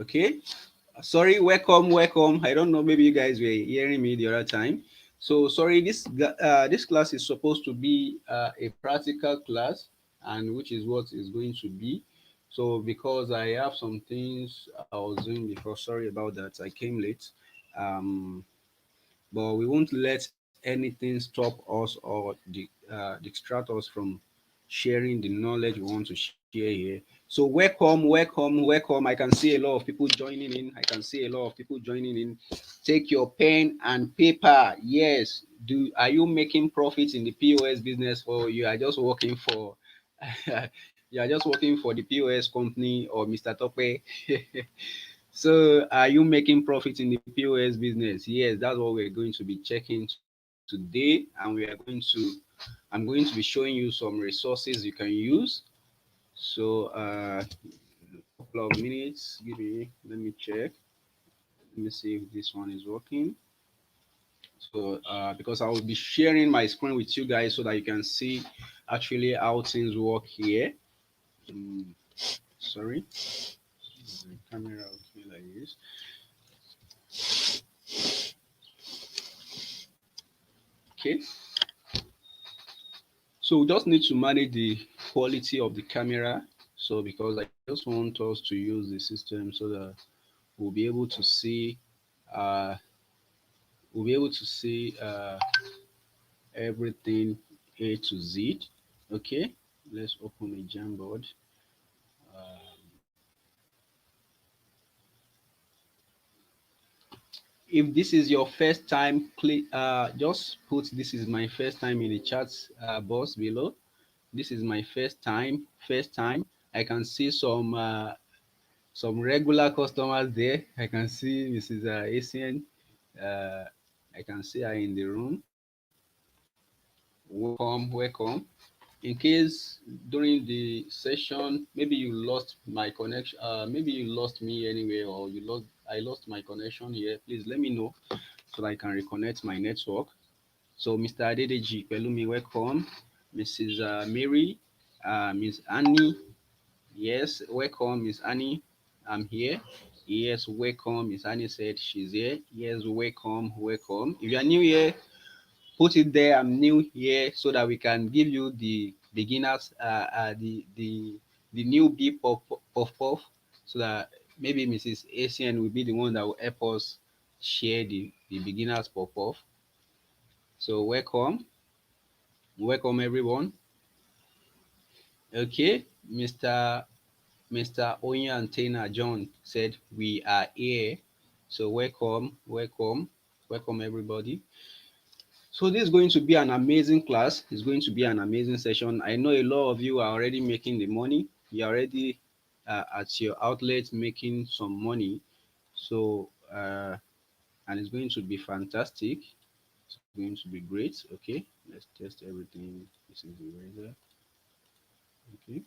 Okay. Sorry, welcome. I don't know, maybe you guys were hearing me the other time. So sorry, this class is supposed to be a practical class, and which is what is going to be. So because I have some things I was doing before, sorry about that. I came late. Um, but we won't let anything stop us or distract us from sharing the knowledge we want to share here. So welcome. I can see a lot of people joining in. Take your pen and paper. Yes. Are you making profits in the POS business, or you are just working for you are just working for the POS company or Mr. Tope? So, are you making profit in the POS business? Yes, that's what we're going to be checking today, and I'm going to be showing you some resources you can use. So, couple of minutes. Let me check. Let me see if this one is working. So, because I will be sharing my screen with you guys so that you can see actually how things work here. Mm, sorry, the camera okay like this. Okay. So we just need to manage the quality of the camera. So because I just want us to use the system so that we'll be able to see uh everything A to Z. Okay, let's open a Jamboard. If this is your first time, click just put this is my first time in the chat box below. This is my first time. I can see some regular customers there. I can see Mrs. Asian. Uh, I can see her in the room. Welcome. In case during the session, maybe you lost my connection, maybe you lost me anyway, or I lost my connection here. Please let me know so that I can reconnect my network. So, Mr. Adedeji Pelumi, welcome. Mrs. Mary, Miss Annie, yes, welcome, Miss Annie. I'm here. Yes, welcome. Miss Annie said she's here. Yes, welcome. If you are new here, put it there. I'm new here so that we can give you the beginners, the newbie puff, so that maybe Mrs. Asian will be the one that will help us share the beginners puff. So welcome everyone. Okay, Mr. Onya Antena John said we are here. So welcome everybody. So this is going to be an amazing class. It's going to be an amazing session. I know a lot of you are already making the money. You're already at your outlet making some money. So and it's going to be fantastic. It's going to be great. Okay, let's test everything. This is the razor. Okay,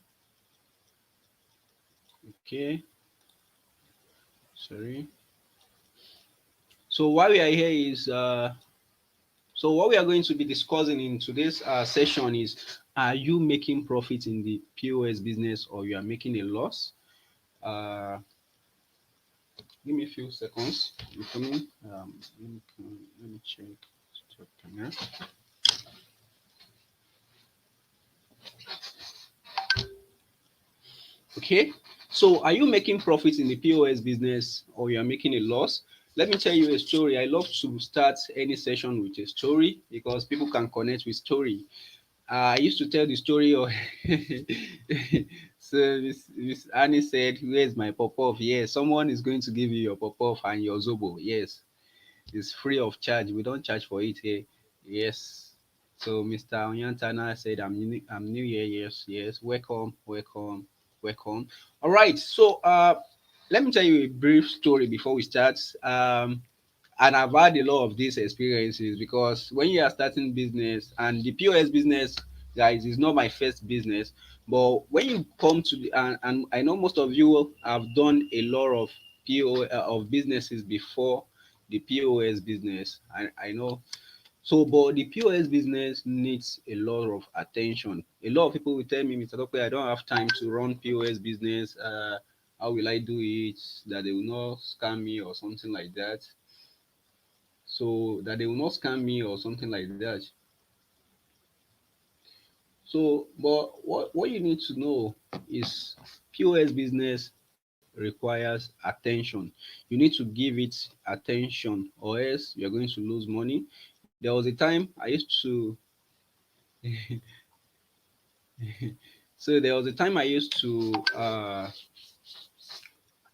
okay. Sorry. So why we are here is so what we are going to be discussing in today's session is, are you making profit in the POS business or you are making a loss? Uh, Give me a few seconds. I'm coming. Let me check. Stop camera. Okay. So are you making profit in the POS business or you are making a loss? Let me tell you a story. I love to start any session with a story because people can connect with story. I used to tell the story of so Miss Annie said, "Where's my pop-off?" Yes, someone is going to give you your pop-off and your zobo. Yes, it's free of charge. We don't charge for it here. Yes. So Mr. Onyantana said, I'm new here. Yes. Welcome. All right. So let me tell you a brief story before we start. And I've had a lot of these experiences because when you are starting business, and the POS business, guys, is not my first business, but when you come to the and I know most of you have done a lot of of businesses before the POS business. I know. So, but the POS business needs a lot of attention. A lot of people will tell me, Mr. Dokwe, I don't have time to run POS business. how will I do it that they will not scam me or something like that. So that they will not scam me or something like that. So, but what you need to know is POS business requires attention. You need to give it attention, or else you're going to lose money. There was a time I used to, so there was a time I used to,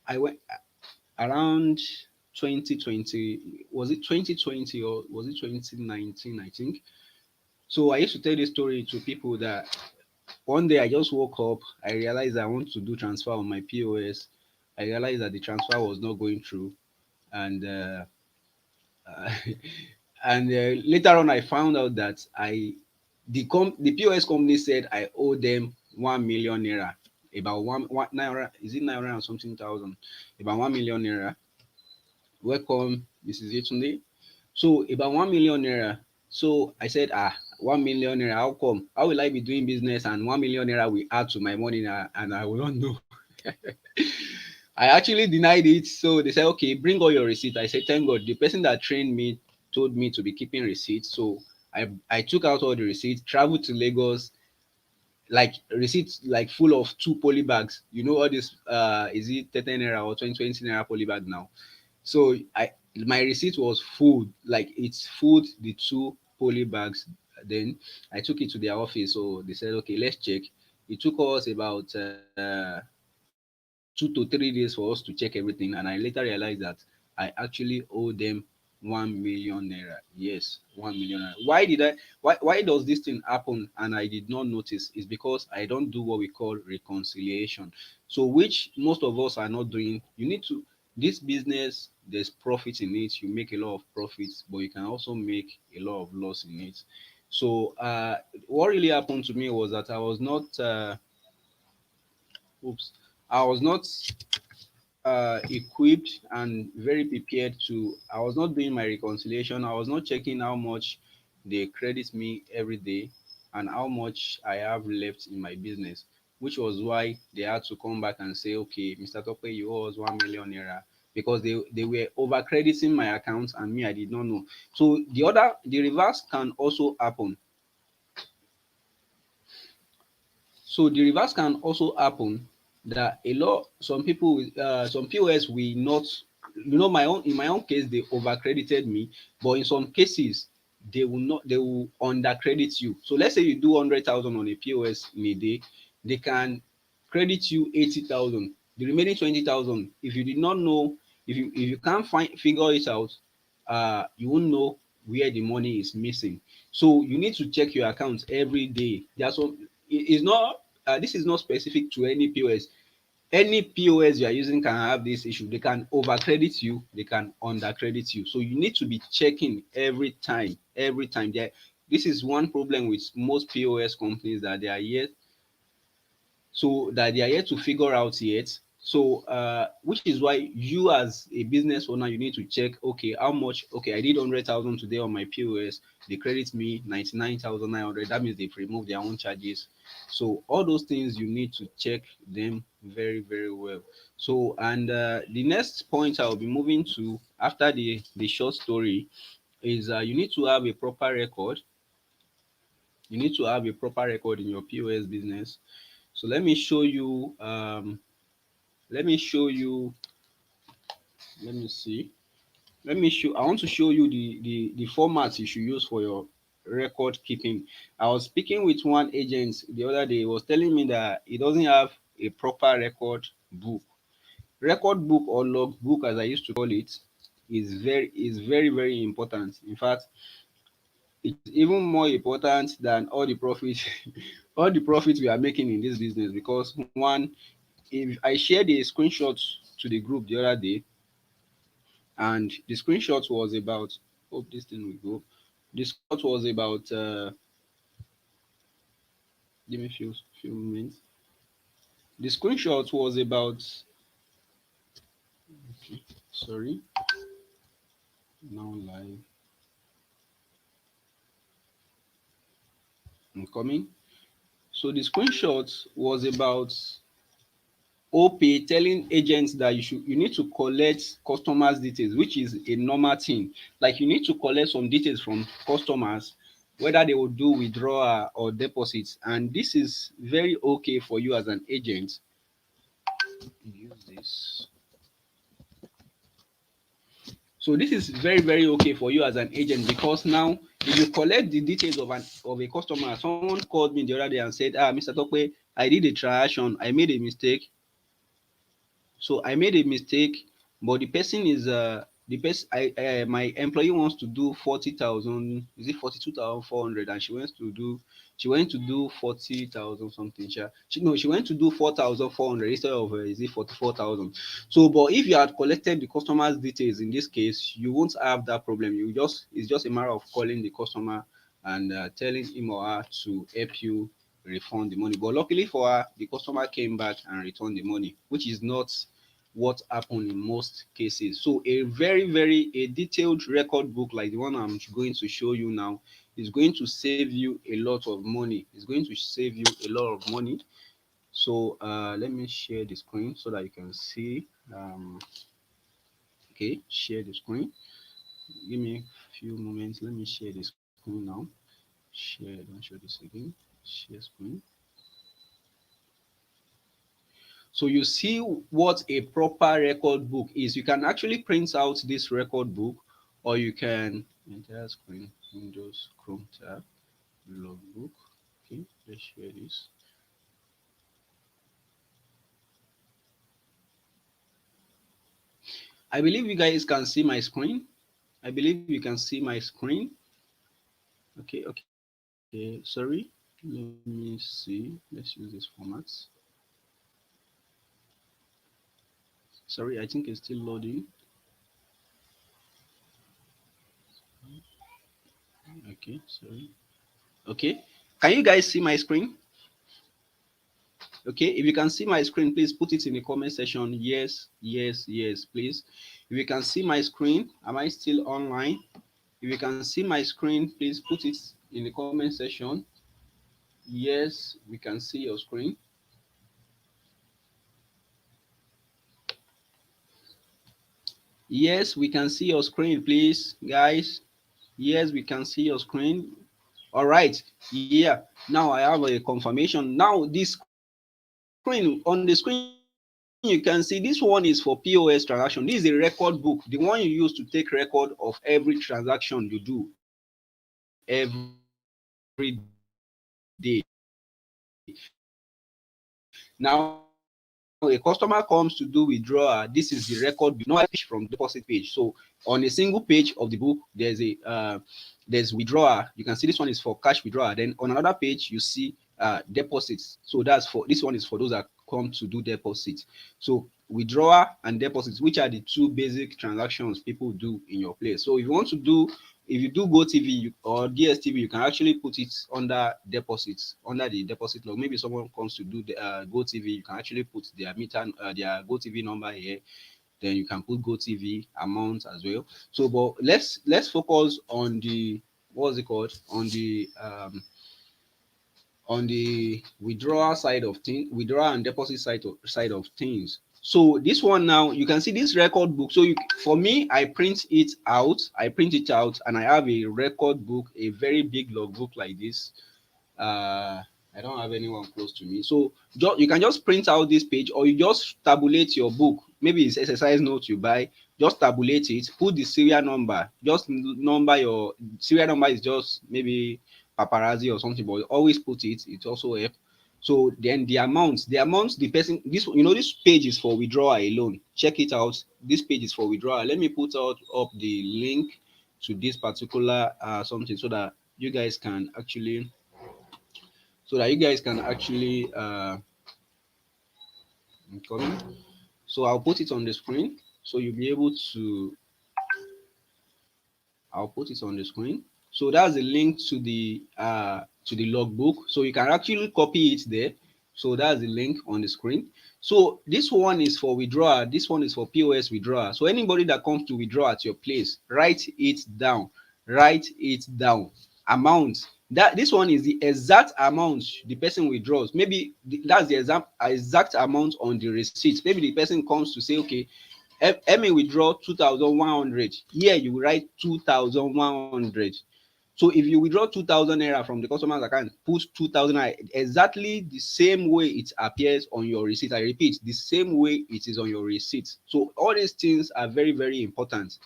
I went around 2020, was it 2020 or was it 2019, I think. So I used to tell this story to people that one day I just woke up, I realized I want to do transfer on my POS. I realized that the transfer was not going through, and uh, and later on I found out that the POS company said I owe them 1 million naira, about one naira, is it naira or something thousand, about 1 million naira. Welcome, Mrs. Yetunde. So about 1 million naira. So I said, 1 million naira, how come? How will I be doing business and 1 million naira will add to my money and I will not know? I actually denied it. So they said, okay, bring all your receipts. I said, thank God. The person that trained me told me to be keeping receipts. So I took out all the receipts, traveled to Lagos, like receipts like full of two poly bags. You know all this is it 13 naira or 20 naira poly bag now. So my receipt was full, like it's food the two poly bags. Then I took it to their office. So they said, okay, let's check. It took us about 2 to 3 days for us to check everything, and I later realized that I actually owe them 1 million naira. Yes, 1 million naira. Why does this thing happen and I did not notice? Is because I don't do what we call reconciliation. So which most of us are not doing. You need to, this business, there's profit in it, you make a lot of profits, but you can also make a lot of loss in it. So what really happened to me was that I was not oops I was not equipped and very prepared to. I was not doing my reconciliation. I was not checking how much they credit me every day and how much I have left in my business, which was why they had to come back and say, okay, Mr. Tope, you owe us 1 million naira, because they were over crediting my account and me, I did not know. So the reverse can also happen. So the reverse can also happen, that a lot, some people, some POS will not, my own, in my own case, they overcredited me, but in some cases, they will not, they will undercredit you. So let's say you do 100,000 on a POS in a day, they can credit you 80,000. The remaining 20,000, if you did not know, if you can't figure it out, you won't know where the money is missing. So you need to check your accounts every day. There's some, it's not, this is not specific to any POS. Any POS you are using can have this issue. They can overcredit you, they can undercredit you. So you need to be checking every time, every time. This is one problem with most POS companies, that they are yet, so that they are yet to figure out yet. So which is why you as a business owner, you need to check, okay, how much, okay, I did 100,000 today on my POS, they credit me 99,900. That means they've removed their own charges. So all those things you need to check them very, very well. So, and the next point I'll be moving to after the short story is, you need to have a proper record. You need to have a proper record in your POS business. So let me show you, let me show you, let me see. I want to show you the format you should use for your record keeping. I was speaking with one agent the other day. He was telling me that he doesn't have a proper record book. Record book, or log book as I used to call it, is very, very important. In fact, it's even more important than all the profits all the profits we are making in this business. Because one, if I shared a screenshot to the group the other day, and the screenshot was about, hope this thing will go. The screenshot was about, give me few minutes. The screenshot was about, okay, sorry, now live, I'm coming. So the screenshot was about OPay telling agents that you need to collect customers' details, which is a normal thing. Like you need to collect some details from customers, whether they will do withdrawal or deposits, and this is very okay for you as an agent. Use this. So this is very, very okay for you as an agent, because now if you collect the details of a customer, someone called me the other day and said, Mr. Tokwe, I did a transaction, I made a mistake. So I made a mistake, but the person is the person my employee wants to do 40,000. Is it 42,400? And she went to do 40,000 something. She went to do 4,400 instead of is it 44,000. So, but if you had collected the customer's details in this case, you won't have that problem. It's just a matter of calling the customer and telling him or her to help you refund the money. But luckily for her, the customer came back and returned the money, which is not what happened in most cases. So a very, very a detailed record book like the one I'm going to show you now is going to save you a lot of money. It's going to save you a lot of money. So let me share the screen so that you can see. Okay, share the screen. Give me a few moments. Let me share the screen now. Share, don't show this again. Share screen. So you see what a proper record book is. You can actually print out this record book, or you can entire screen, Windows Chrome tab, logbook. Okay, let's share this. I believe you guys can see my screen. I believe you can see my screen. Okay, sorry. Let me see. Let's use this format. Sorry, I think it's still loading. Okay, sorry. Okay, can you guys see my screen? Okay, if you can see my screen, please put it in the comment section. Yes, yes, yes, please. If you can see my screen, am I still online? If you can see my screen, please put it in the comment section. Yes, we can see your screen. Yes, we can see your screen, please, guys. Yes, we can see your screen. All right. Yeah. Now I have a confirmation. Now this screen, on the screen you can see this one is for POS transaction. This is a record book, the one you use to take record of every transaction you do every day. Now a customer comes to do withdrawal, this is the record book. Now if you want to do deposit, so on a single page from the deposit page. So on a single page of the book, there's withdrawal. You can see this one is for cash withdrawal. Then on another page you see deposits. So this one is for those that come to do deposits. So withdrawal and deposits, which are the two basic transactions people do in your place. So if you do GoTV or DSTV, you can actually put it under deposits, under the deposit log. Maybe someone comes to do the GoTV, you can actually put their their GoTV number here. Then you can put GoTV amount as well. So, but let's focus on the what's it called on the withdrawal side of things, withdrawal and deposit side of things. So this one now, you can see this record book. So for me, I print it out. And I have a record book, a very big logbook like this. I don't have anyone close to me. So you can just print out this page, or you just tabulate your book. Maybe it's exercise notes you buy. Just tabulate it, put the serial number. Just number your serial number is just maybe paparazzi or something, but always put it. It also help. So then the amount, the person, this page is for withdrawal alone. Check it out. This page is for withdrawal. Let me put out up the link to this particular something so that you guys can actually coming. So I'll put it on the screen so you'll be able to I'll put it on the screen. So that's the link to the logbook. So you can actually copy it there. So that's the link on the screen. So this one is for withdrawal. This one is for POS withdrawal. So anybody that comes to withdraw at your place, write it down. Write it down. Amount. That this one is the exact amount the person withdraws. Maybe that's the exact amount on the receipt. Maybe the person comes to say, okay, Emmy withdraw 2,100. Here you write 2,100. So if you withdraw 2,000 naira from the customer's account, put 2,000 naira exactly the same way it appears on your receipt. I repeat, the same way it is on your receipt. So all these things are very, very important.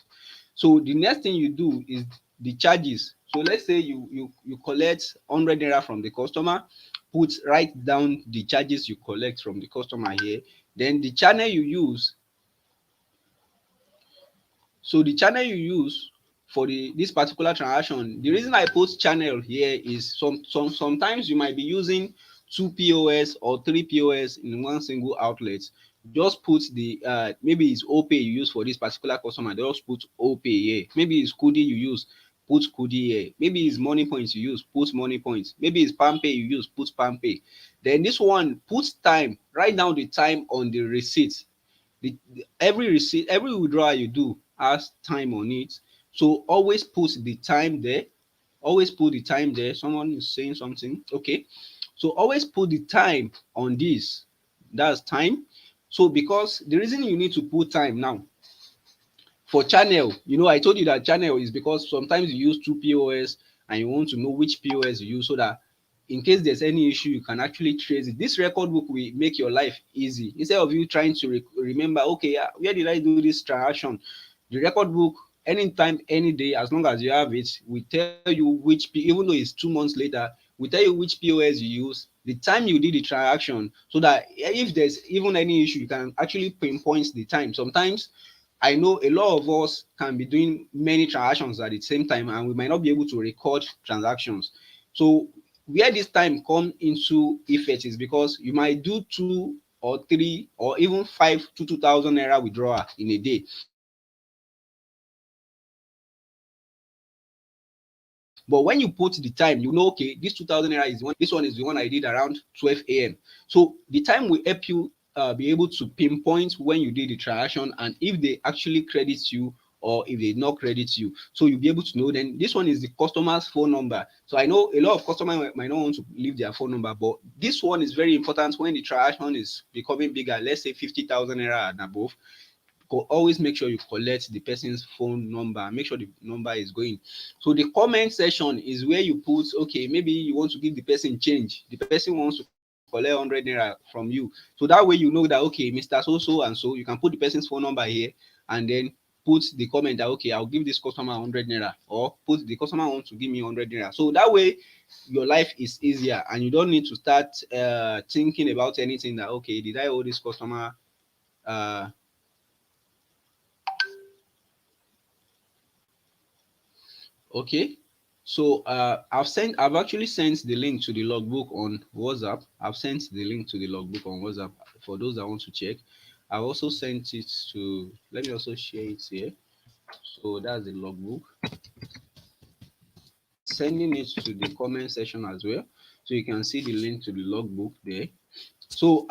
So the next thing you do is the charges. So let's say you collect 100 naira from the customer, write down the charges you collect from the customer here. Then the channel you use. So the channel you use for this particular transaction, the reason I put channel here is sometimes you might be using two POS or three POS in one single outlet. Just put the maybe it's OPay you use for this particular customer, just put OPay here. Maybe it's Kudi you use, put Kudi here. Maybe it's money points you use, put money points. Maybe it's PalmPay you use, put PalmPay. Then this one, put time, write down the time on the receipt. Every receipt, every withdrawal you do has time on it. So always put the time there. Always put the time there. Someone is saying something. Okay. So always put the time on this. That's time. So because the reason you need to put time now for channel, I told you that channel is because sometimes you use two POS and you want to know which POS you use so that in case there's any issue, you can actually trace it. This record book will make your life easy. Instead of you trying to remember, okay, where did I do this transaction? The record book, anytime, any day, as long as you have it, we tell you which, even though it's 2 months later, we tell you which POS you use, the time you did the transaction, so that if there's even any issue, you can actually pinpoint the time. Sometimes I know a lot of us can be doing many transactions at the same time and we might not be able to record transactions. So where this time come into effect is because you might do 2 or 3 or even 5 to 2,000 naira withdrawal in a day. But when you put the time, okay, this 2,000 naira is one. This one is the one I did around 12 a.m. So the time will help you be able to pinpoint when you did the transaction and if they actually credit you or if they not credit you. So you'll be able to know. Then this one is the customer's phone number. So I know a lot of customers might not want to leave their phone number, but this one is very important when the transaction is becoming bigger. Let's say 50,000 naira and above. Always make sure you collect the person's phone number, make sure the number is going. So the comment section is where you put, okay, maybe you want to give the person change, the person wants to collect 100 naira from you. So that way you know that, okay, Mr. So and so, you can put the person's phone number here and then put the comment that, okay, I'll give this customer 100 naira, or put the customer wants to give me 100 naira. So that way your life is easier and you don't need to start thinking about anything that, okay, did I owe this customer uh Okay. So I've actually sent the link to the logbook on WhatsApp. I've sent the link to the logbook on WhatsApp for those that want to check. I've also sent it to, let me also share it here. So that's the logbook. Sending it to the comment section as well. So you can see the link to the logbook there. So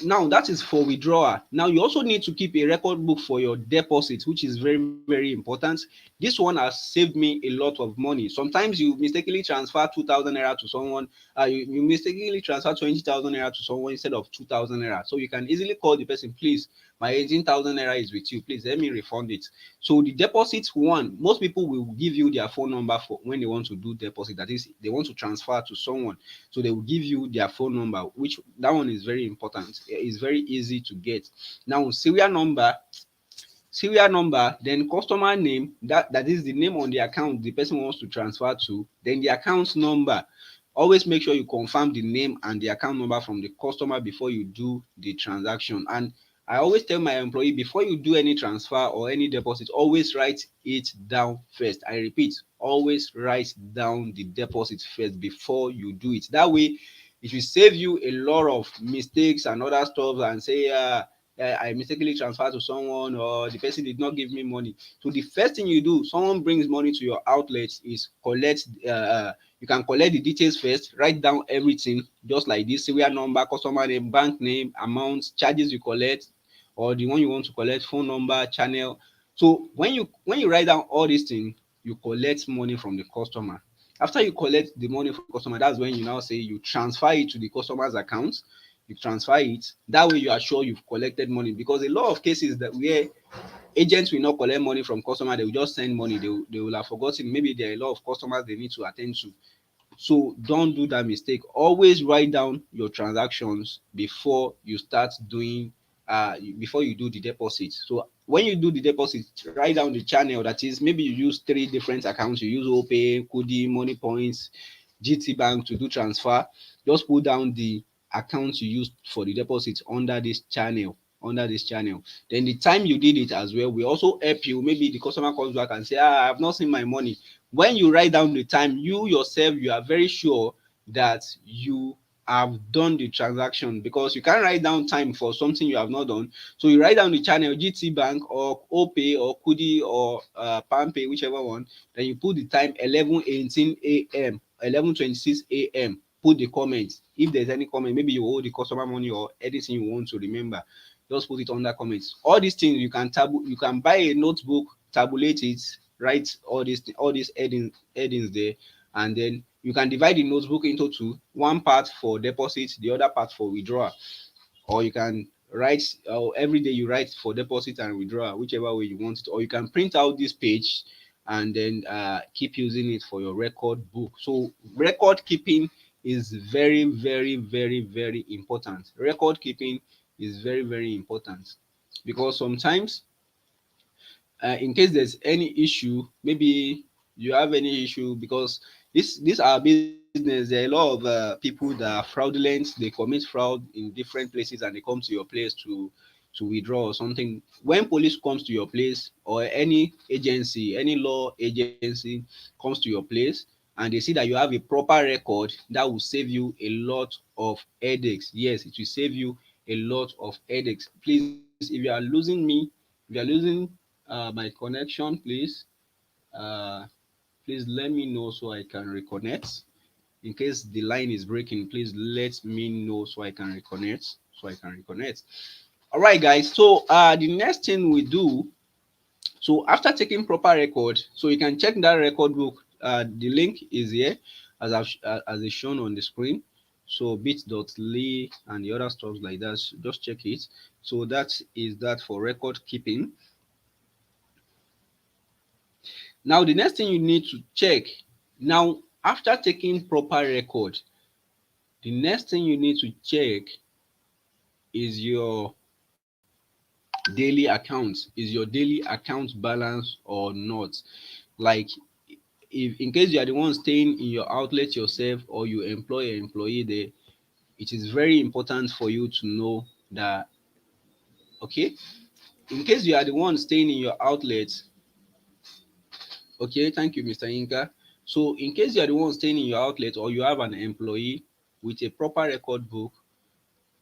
now that is for withdrawal. Now you also need to keep a record book for your deposit, which is very, very important. This one has saved me a lot of money. Sometimes you mistakenly transfer 2,000 naira to someone, you mistakenly transfer 20,000 naira to someone instead of 2,000 naira. So you can easily call the person, please, my 18,000 naira is with you, please let me refund it. So the deposit one, most people will give you their phone number for when they want to do deposit, that is they want to transfer to someone. So they will give you their phone number, which that one is very important. It's very easy to get. Now serial number, then customer name, that is the name on the account the person wants to transfer to, then the account number. Always make sure you confirm the name and the account number from the customer before you do the transaction. And I always tell my employee, before you do any transfer or any deposit, always write it down first. I repeat, always write down the deposit first before you do it. That way it will save you a lot of mistakes and other stuff and say I mistakenly transferred to someone or the person did not give me money. So the first thing you do, someone brings money to your outlet, is collect. You can collect the details first, write down everything just like this: serial number, customer name, bank name, amount, charges you collect, or the one you want to collect, phone number, channel. So when you write down all these things, you collect money from the customer. After you collect the money from the customer, that's when you now say you transfer it to the customer's account. You transfer it. That way you are sure you've collected money, because a lot of cases that where agents will not collect money from customer, they will just send money. They will have forgotten. Maybe there are a lot of customers they need to attend to. So don't do that mistake. Always write down your transactions before you start doing before you do the deposit. So when you do the deposit, write down the channel. That is, maybe you use three different accounts. You use OPay, Kudi, Money Points, GT Bank to do transfer. Just put down the accounts you used for the deposit under this channel. Then the time you did it as well will also help you. Maybe the customer comes back and say, I have not seen my money. When you write down the time, you yourself, you are very sure that you have done the transaction, because you can't write down time for something you have not done. So you write down the channel, GT Bank or OPay or Kudi or PalmPay, whichever one. Then you put the time 11:18 a.m., 11:26 a.m. Put the comment. If there's any comment, maybe you owe the customer money or anything you want to remember, just put it under comments. All these things you can you can buy a notebook, tabulate it, write all these headings there, and then you can divide the notebook into two. One part for deposit, the other part for withdrawal. Or you can write every day you write for deposit and withdrawal, whichever way you want it. Or you can print out this page and then keep using it for your record book. So record keeping is very, very, very, very important. Record keeping is very, very important, because sometimes in case there's any issue, maybe you have any issue, because this our business. There are a lot of people that are fraudulent. They commit fraud in different places and they come to your place to withdraw or something. When police comes to your place, or any agency, any law agency comes to your place, and they see that you have a proper record, that will save you a lot of headaches. Yes, it will save you a lot of headaches. Please, if you are losing me, if you are losing my connection, uh, please let me know so I can reconnect. In case the line is breaking, please let me know so I can reconnect. All right, guys. So the next thing we do. So after taking proper record, so you can check that record book. The link is here as is shown on the screen. So bit.ly and the other stuff like that. Just check it. So that is that for record keeping. Now, the next thing you need to check, now after taking proper record, the next thing you need to check is your daily account. Is your daily account balance or not? Like, if in case you are the one staying in your outlet yourself, or you employ an employee there, it is very important for you to know that. Okay, in case you are the one staying in your outlet. Okay, thank you, Mr. Inka. So in case you are the one staying in your outlet, or you have an employee with a proper record book,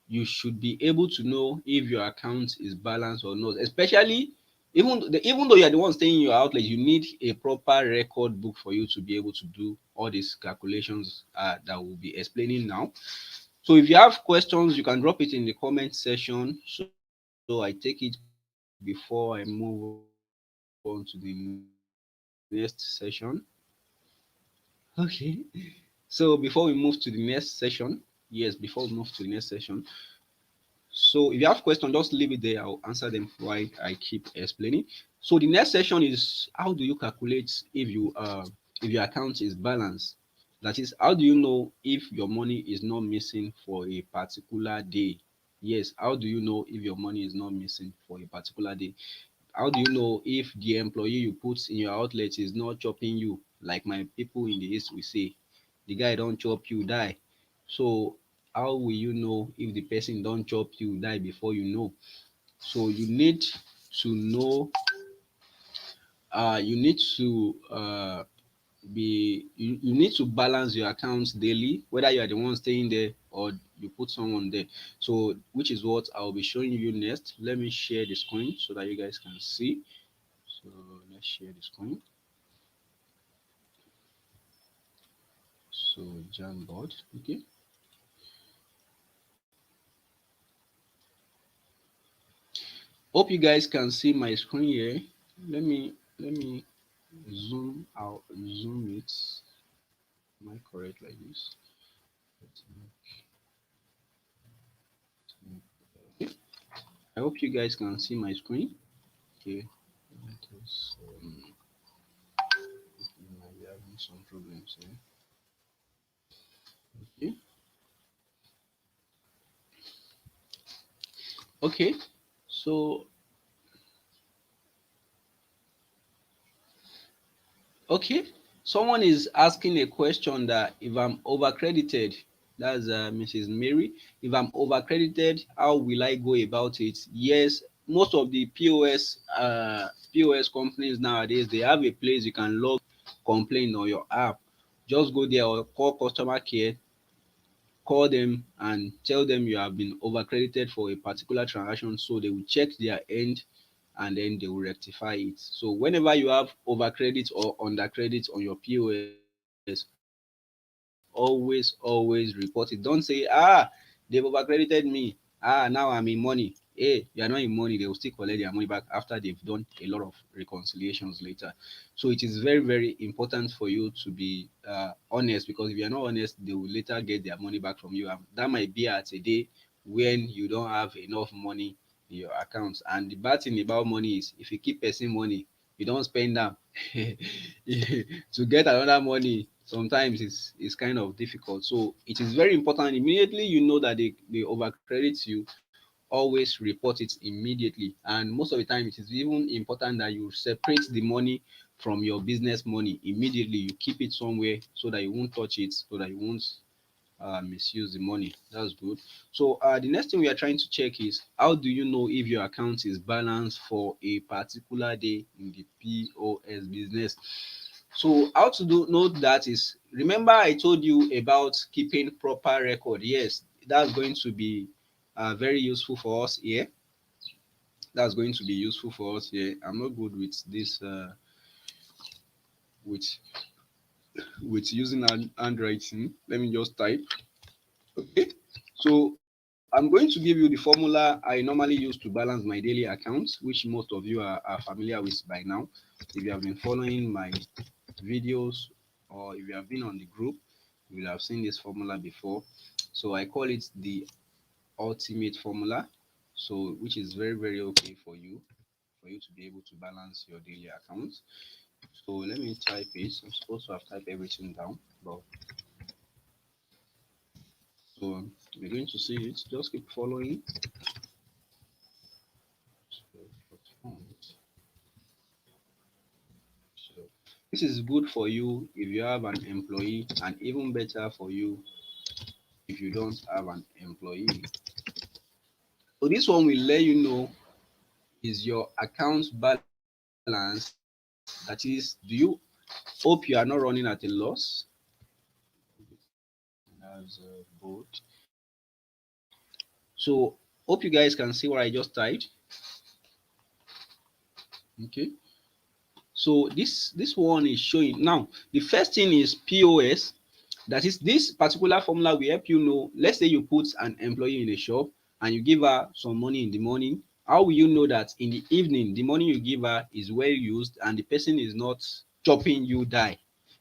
you should be able to know if your account is balanced or not. Especially, even though you are the one staying in your outlet, you need a proper record book for you to be able to do all these calculations that we'll be explaining now. So if you have questions, you can drop it in the comment section, so I take it before I move on to the next session. Okay. So before we move to the next session, so if you have questions, just leave it there. I'll answer them while I keep explaining. So the next session is, how do you calculate if your account is balanced? That is, how do you know if your money is not missing for a particular day? Yes, how do you know if your money is not missing for a particular day? How do you know if the employee you put in your outlet is not chopping you? Like my people in the east will say, the guy don't chop you, die. So how will you know if the person don't chop you, die before you know? So to know you need to you need to balance your accounts daily, whether you are the one staying there or you put someone there. So which is what I'll be showing you next. Let me share the screen so that you guys can see. So let's share the screen. So Jamboard, okay. Hope you guys can see my screen here. Let me zoom out, zoom it. Am I correct like this? Okay. I hope you guys can see my screen. Okay. Because we might be having some problems here. Okay. Okay. So okay. Someone is asking a question that if I'm overcredited, that's Mrs. Mary. If I'm overcredited, how will I go about it? Yes, most of the POS companies nowadays, they have a place you can log complaint on your app. Just go there or call customer care, call them and tell them you have been overcredited for a particular transaction, so they will check their end and then they will rectify it. So whenever you have overcredit or undercredit on your POS, always report it. Don't say, they've overcredited me, now I'm in money. Hey, you are not in money. They will still collect their money back after they've done a lot of reconciliations later. So it is very important for you to be honest, because if you are not honest, they will later get their money back from you, and that might be at a day when you don't have enough money in your accounts. And the bad thing about money is, if you keep person money, you don't spend am, to get another money sometimes it's kind of difficult. So it is very important, immediately you know that they overcredit you, always report it immediately. And most of the time, it is even important that you separate the money from your business money immediately. You keep it somewhere so that you won't touch it, so that you won't misuse the money. That's good. So the next thing we are trying to check is, how do you know if your account is balanced for a particular day in the POS business? So how to know that is, remember I told you about keeping proper record. Yes, that's going to be very useful for us here. That's going to be useful for us here. I'm not good with this with using handwriting. Let me just type. Okay. So I'm going to give you the formula I normally use to balance my daily accounts, which most of you are familiar with by now. If you have been following my videos, or if you have been on the group, you will have seen this formula before. So I call it the ultimate formula. So which is very okay for you to be able to balance your daily accounts. So let me type it. I'm supposed to have typed everything down, but so we're going to see it. Just keep following. So this is good for you if you have an employee, and even better for you if you don't have an employee. So this one will let you know, is your account balance? That is, do you hope you are not running at a loss? That's both. So hope you guys can see what I just typed. Okay. So this one is showing now. The first thing is POS. That is, this particular formula will help you know. Let's say you put an employee in a shop and you give her some money in the morning. How will you know that in the evening the money you give her is well used and the person is not chopping you die?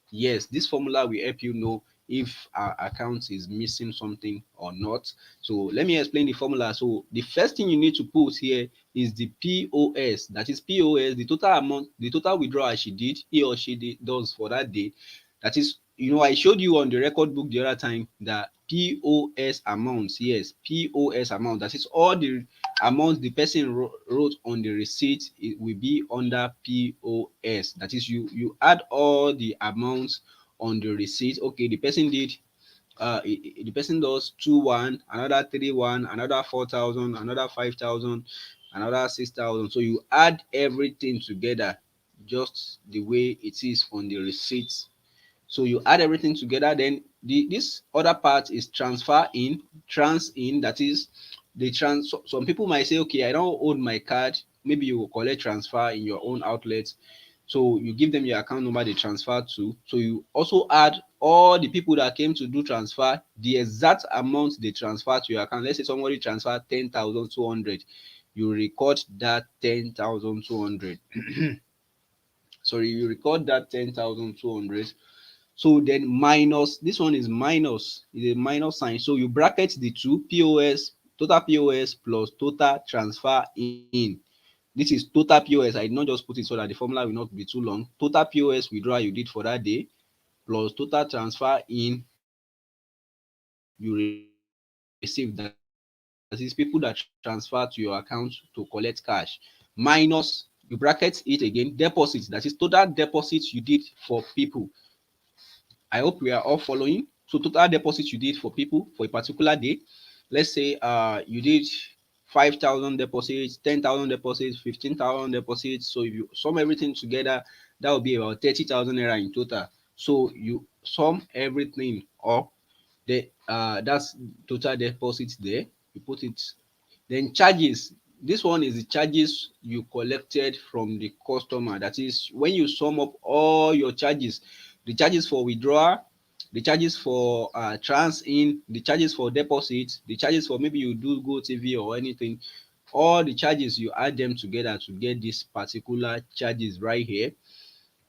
Yes, this formula will help you know if our account is missing something or not. So let me explain the formula. So the first thing you need to put here is the POS. That is POS, the total amount, the total withdrawal he or she does for that day. That is, I showed you on the record book the other time that POS amounts, yes, POS amount, that is all the amount the person wrote on the receipt, it will be under POS. That is, you add all the amounts on the receipt. Okay, the person did the person does 2-1, another 3-1, another 4,000, another 5,000, another 6,000. So you add everything together just the way it is on the receipt. So you add everything together, then this other part is transfer in, that is the some people might say, okay, I don't own my card. Maybe you will collect transfer in your own outlet. So you give them your account number they transfer to. So you also add all the people that came to do transfer, the exact amount they transfer to your account. Let's say somebody transferred 10,200. You record that 10,200. Sorry, you record that 10,200. So then minus, this one is a minus sign. So you bracket the two, POS, total POS plus total transfer in. This is total POS. I did not just put it so that the formula will not be too long. Total POS withdrawal you did for that day plus total transfer in you received. That is people that transfer to your account to collect cash. Minus, you bracket it again, deposits, that is total deposits you did for people. I hope we are all following. So total deposits you did for people for a particular day. Let's say you did 5,000 deposits, 10,000 deposits, 15,000 deposits. So if you sum everything together, that will be about 30,000 naira in total. So you sum everything up. That's total deposits there. You put it. Then charges. This one is the charges you collected from the customer. That is when you sum up all your charges, the charges for withdrawal, the charges for trans in, the charges for deposit, the charges for maybe you do go TV or anything. All the charges, you add them together to get this particular charges right here.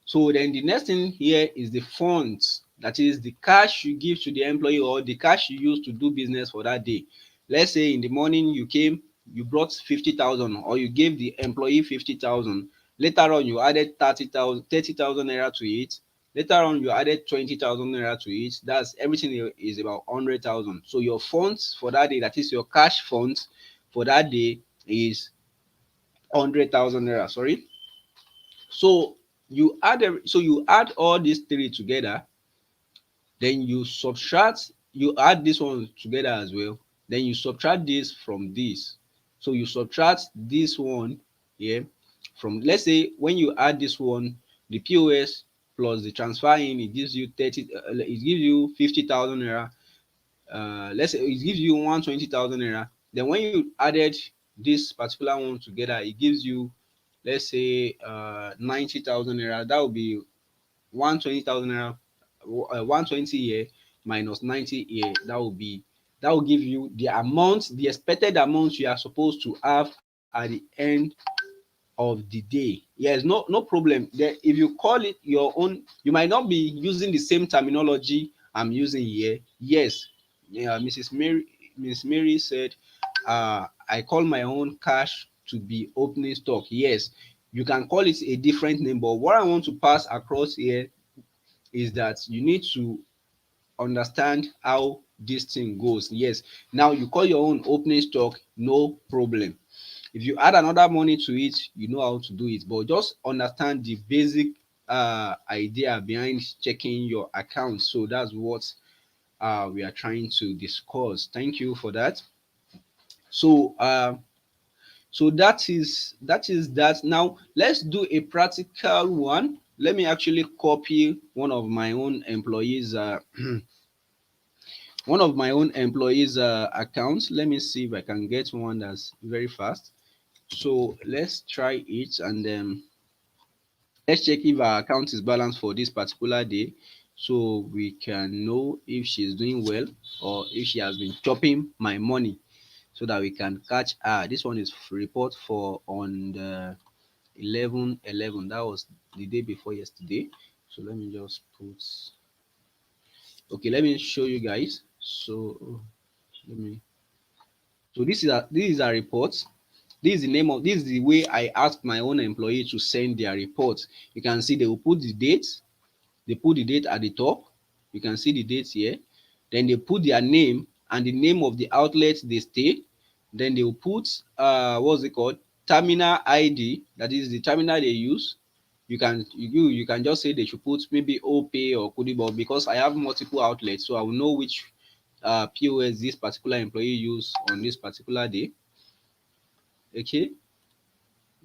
So then the next thing here is the funds, that is the cash you give to the employee or the cash you use to do business for that day. Let's say in the morning you came, you brought 50,000 or you gave the employee 50,000. Later on you added 30,000 naira to it. Later on you added 20,000 naira to it. That's everything is about 100,000. So your funds for that day, that is your cash funds for that day, is 100,000 naira. Sorry. So you add all these three together, then you add this one together as well, then you subtract this from this. So you subtract this one here from, let's say when you add this one, the POS plus the transfer in, it gives you 50,000 naira. Let's say it gives you 120,000 naira. Then when you added this particular one together, it gives you, let's say 90,000 naira. That will be 120,000 naira. 120 here minus 90 here, that will give you the amount, the expected amount you are supposed to have at the end of the day. Yes, no problem there. If you call it your own, you might not be using the same terminology I'm using here. Yes, yeah, Miss Mary said, I call my own cash to be opening stock. Yes, you can call it a different name, but what I want to pass across here is that you need to understand how this thing goes. Yes, now you call your own opening stock, no problem. If you add another money to it, you know how to do it, but just understand the basic idea behind checking your account. So that's what we are trying to discuss. Thank you for that. So that. Now let's do a practical one. Let me actually copy one of my own employees accounts. Let me see if I can get one that's very fast. So let's try it, and let's check if our account is balanced for this particular day, so we can know if she's doing well or if she has been chopping my money, so that we can catch her. This one is report for on the 11/11. That was the day before yesterday. So let me just put, okay, let me show you guys. So let me, so this is a report. This is the way I ask my own employee to send their report. You can see they will put the date. They put the date at the top. You can see the dates here. Then they put their name and the name of the outlet they stay. Then they will put what's it called, terminal ID. That is the terminal they use. You can just say they should put maybe OPay or Kudibo, because I have multiple outlets, so I will know which POS this particular employee use on this particular day. Okay.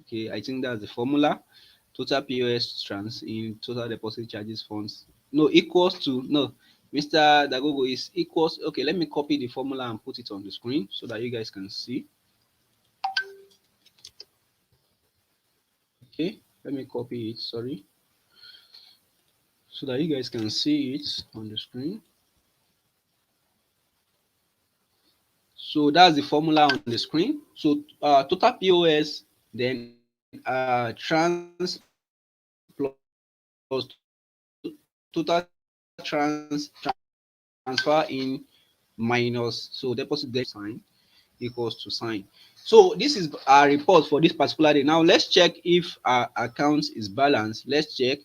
Okay, I think that's the formula. Total POS trans in total deposit charges funds. No, equals to, no, Mr. Dagogo is equals. Okay, let me copy the formula and put it on the screen so that you guys can see. Okay, let me copy it, sorry, so that you guys can see it on the screen. So that's the formula on the screen. So total POS, then trans plus total transfer in, transfer in minus, so deposit then sign equals to sign. So this is our report for this particular day. Now let's check if our account is balanced. Let's check.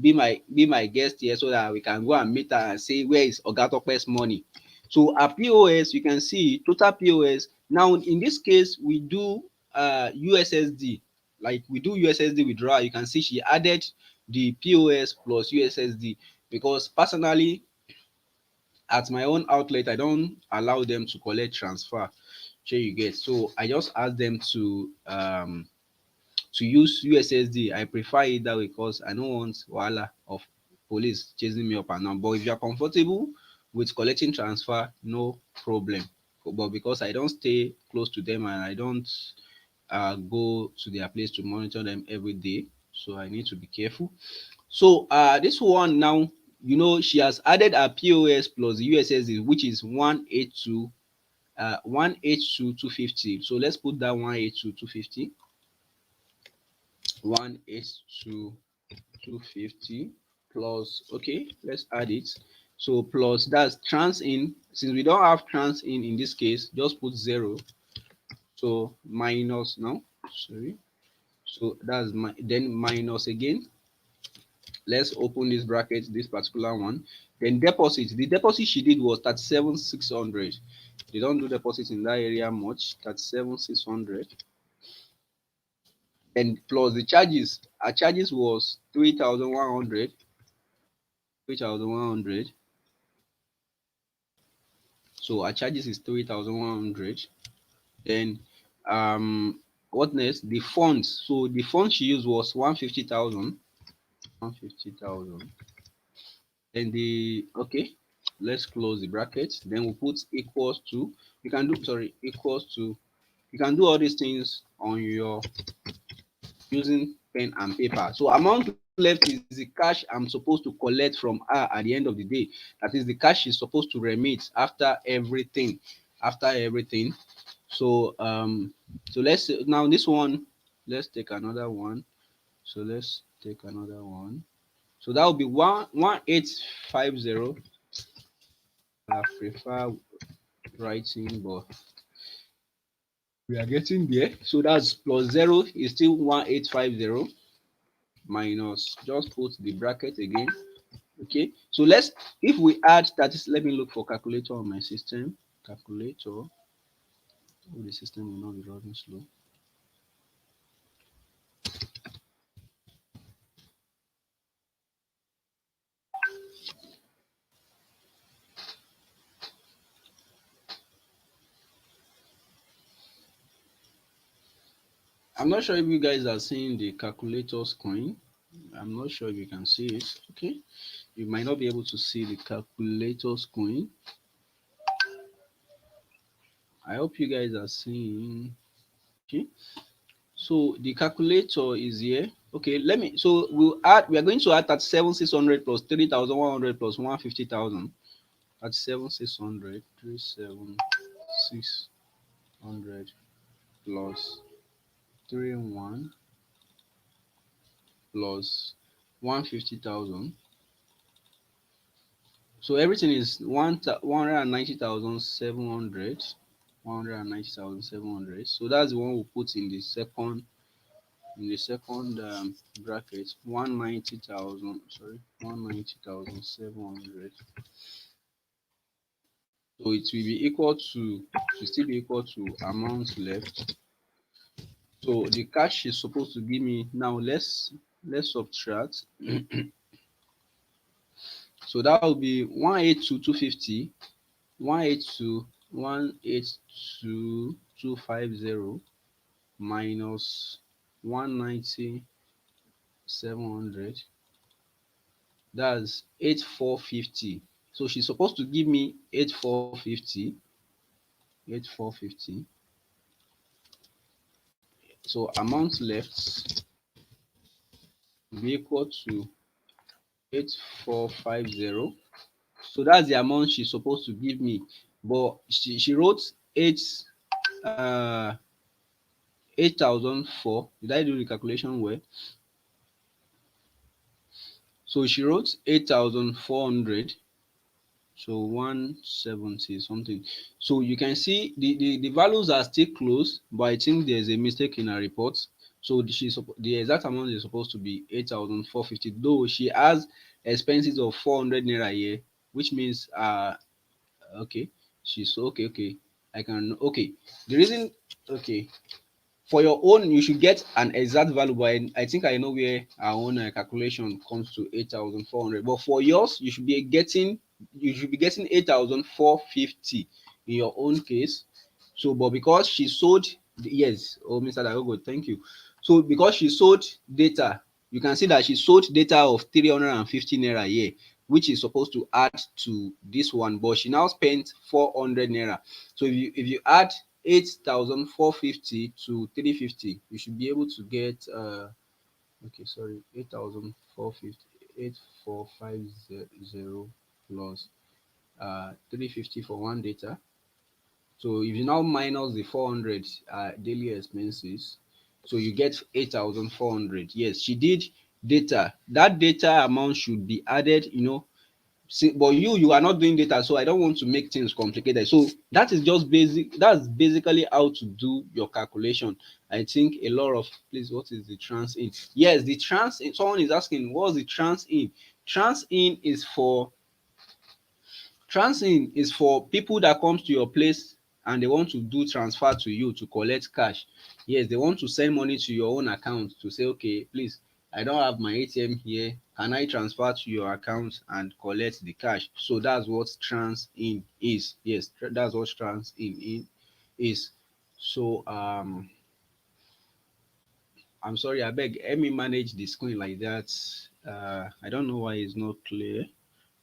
Be my guest here so that we can go and meet her and say where is Oga Tope's money. So our POS, you can see total POS. Now in this case, we do USSD. Like we do USSD withdrawal. You can see she added the POS plus USSD because personally at my own outlet I don't allow them to collect transfer. Shey you get? So I just ask them to use USSD. I prefer it that way because I don't want wahala of police chasing me up and down. But if you are comfortable with collecting transfer, no problem. But because I don't stay close to them and I don't go to their place to monitor them every day, so I need to be careful. So this one now, she has added her POS plus the USSD, which is 182 250. So let's put that 182 250. 182 250 plus, okay, let's add it. So plus, that's trans in. Since we don't have trans in this case, just put 0. So minus now, sorry. So that's then minus again. Let's open this bracket, this particular one. Then deposit. The deposit she did was 37,600. They don't do deposit in that area much. 37,600. And plus the charges. Our charges was 3,100. 3,100. So our charges is 3,100. Then what next? The funds. So the funds she used was 150,000. 150,000. Then the, okay, let's close the bracket. Then we'll put equals to, you can do, sorry, equals to, you can do all these things on your using pen and paper. So amount left is the cash I'm supposed to collect from her at the end of the day. That is the cash she's supposed to remit after everything. After everything. So so let's now this one, let's take another one. So let's take another one. So that will be 11850. I prefer writing, but we are getting there. So that's plus 0 is still 1850 minus, just put the bracket again. Okay, so let's, if we add that is, let me look for calculator on my system. Calculator. Oh, the system will not be running slow. I'm not sure if you guys are seeing the calculator screen. I'm not sure if you can see it. Okay, you might not be able to see the calculator screen. I hope you guys are seeing. Okay, so the calculator is here. Okay, let me, so we'll add, we are going to add 37,600 plus 3,100 plus 150,000. 37,600, 37,600 plus 3,1 plus 150,000. So everything is 190,700. 190,700. So that's the one we put in the second bracket. 190,000, sorry, 190,700. So it will be equal to, it will still be equal to amount left. So the cash is supposed to give me now. Let's subtract. So that will be 182 250, 182 182 250 minus 190 700. That's 8450. So she's supposed to give me 8450. 8450. So amount left will be equal to 8450. So that's the amount she's supposed to give me. But she wrote 8,004. Did I do the calculation well? So she wrote 8,400. So 170 something. So you can see the values are still close, but I think there's a mistake in her report. So the exact amount is supposed to be 8,450, though she has expenses of 400 naira here, which means okay, she's okay. I can okay. The reason okay, for your own you should get an exact value, but I think I know where our own calculation comes to 8,400, but for yours you should be getting 8,450 in your own case. So but because she sold yes, oh Mr. Dagogo, thank you. So because she sold data, you can see that she sold data of 350 naira here, which is supposed to add to this one, but she now spent 400 naira. So if you add 8,450 to 350, you should be able to get okay, sorry, 8,450, 8,450 plus 350 for one data. So if you now minus the 400 daily expenses, so you get 8,400. Yes, she did data. That data amount should be added, see, but you are not doing data, so I don't want to make things complicated. So that is just basic. That's basically how to do your calculation. I think a lot of please, what is the trans in? Yes, the trans in. Someone is asking, what's the trans in? Trans in is for Transing is for people that comes to your place and they want to do transfer to you to collect cash. Yes, they want to send money to your own account to say, okay, please, I don't have my ATM here. Can I transfer to your account and collect the cash? So that's what trans in is. Yes, that's what trans in is. So I'm sorry, I beg, let me manage the screen like that. I don't know why it's not clear.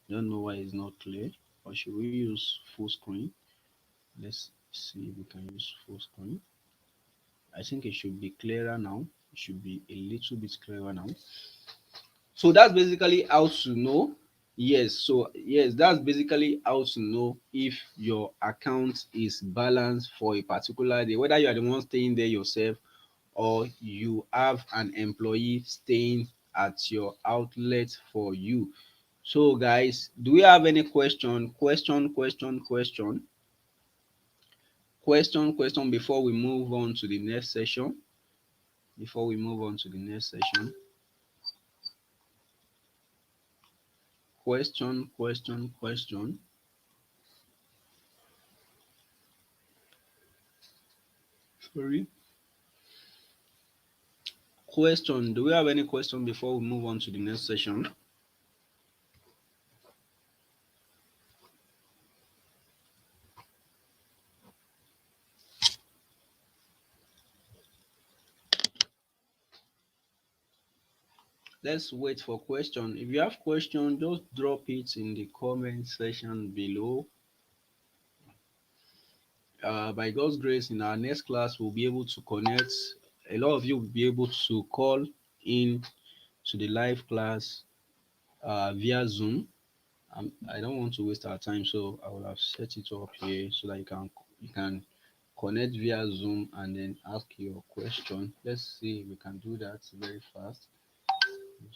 Don't know why it's not clear. Or should we use full screen? Let's see if we can use full screen. I think it should be clearer now. It should be a little bit clearer now. So that's basically how to know. Yes, so yes, that's basically how to know if your account is balanced for a particular day, whether you are the one staying there yourself or you have an employee staying at your outlet for you. So guys, do we have any question before we move on to the next session? Before we move on to the next session, question. Sorry. Question. Do we have any question before we move on to the next session? Let's wait for question. If you have question, just drop it in the comment section below. By God's grace, in our next class, we'll be able to connect. A lot of you will be able to call in to the live class via Zoom. I don't want to waste our time, so I will have set it up here so that you can connect via Zoom and then ask your question. Let's see if we can do that very fast,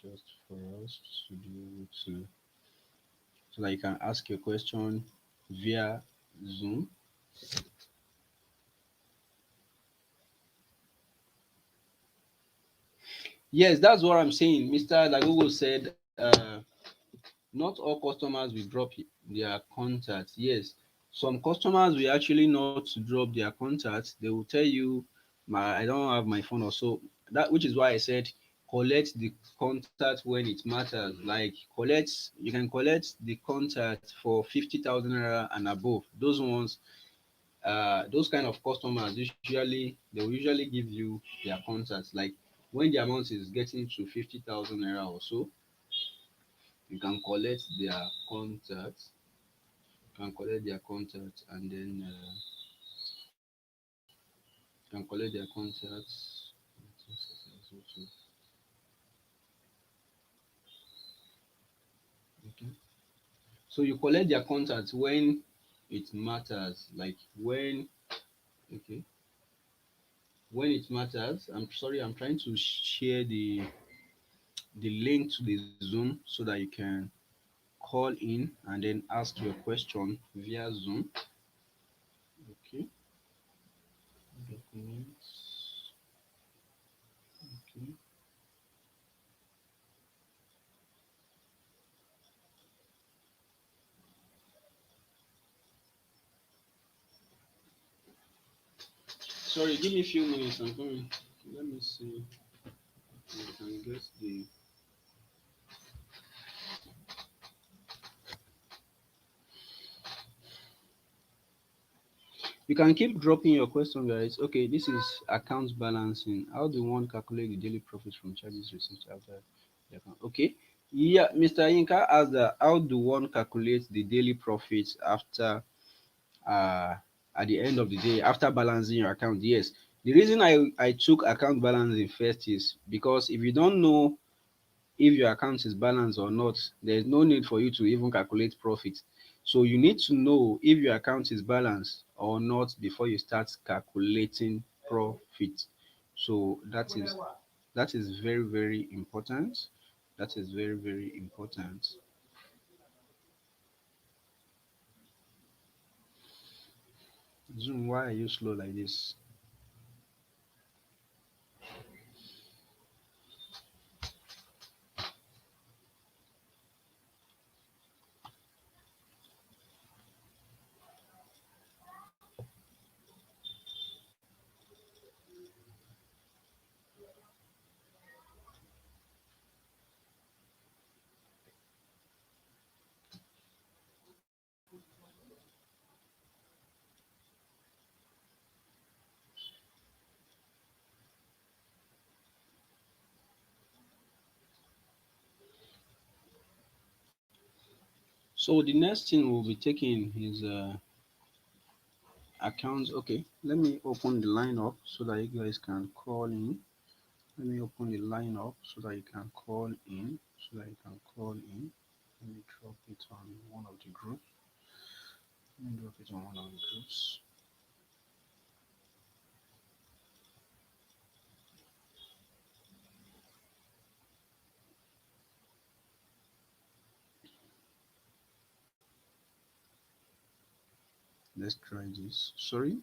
just for us to be able to, so that you can ask your question via Zoom. Yes, that's what I'm saying. Mr. Lagogo said, not all customers will drop their contact. Yes, some customers will actually not drop their contact. They will tell you, I don't have my phone or so. That which is why I said collect the contact when it matters. Like you can collect the contact for 50,000 naira and above. Those ones, those kind of customers usually they will usually give you their contacts. Like when the amount is getting to 50,000 naira or so, you can collect their contact, and then you can collect their contacts. Okay. So you collect their contacts when it matters, like when okay, when it matters. I'm sorry, I'm trying to share the link to the Zoom so that you can call in and then ask your question via Zoom. Okay, documents. Okay. Sorry, give me a few minutes. I'm coming. Let me see if I can get the. You can keep dropping your question, guys. Okay, this is account balancing. How do one calculate the daily profit from charges received after the account? Okay. Yeah, Mr. Yinka asked that how do one calculate the daily profits after uh at the end of the day after balancing your account? Yes. The reason I took account balancing first is because if you don't know if your account is balanced or not, there's no need for you to even calculate profit. So you need to know if your account is balanced or not before you start calculating profit. So that is very, very important. That is very, very important. Zoom, why are you slow like this? So the next thing we'll be taking is accounts. Okay, let me open the line up so that you guys can call in. Let me open the line up so that you can call in. So that you can call in. Let me drop it on one of the groups. Let me drop it on one of the groups. Let's try this. Sorry.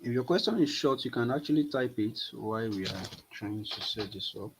If your question is short, you can actually type it while we are trying to set this up.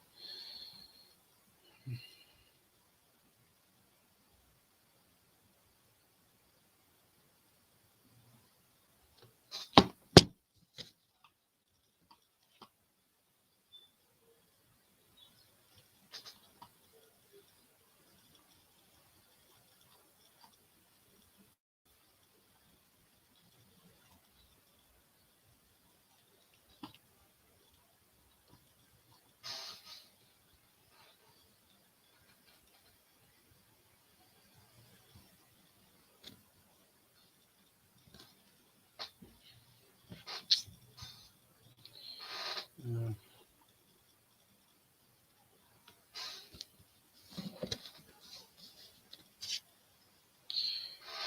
Uh,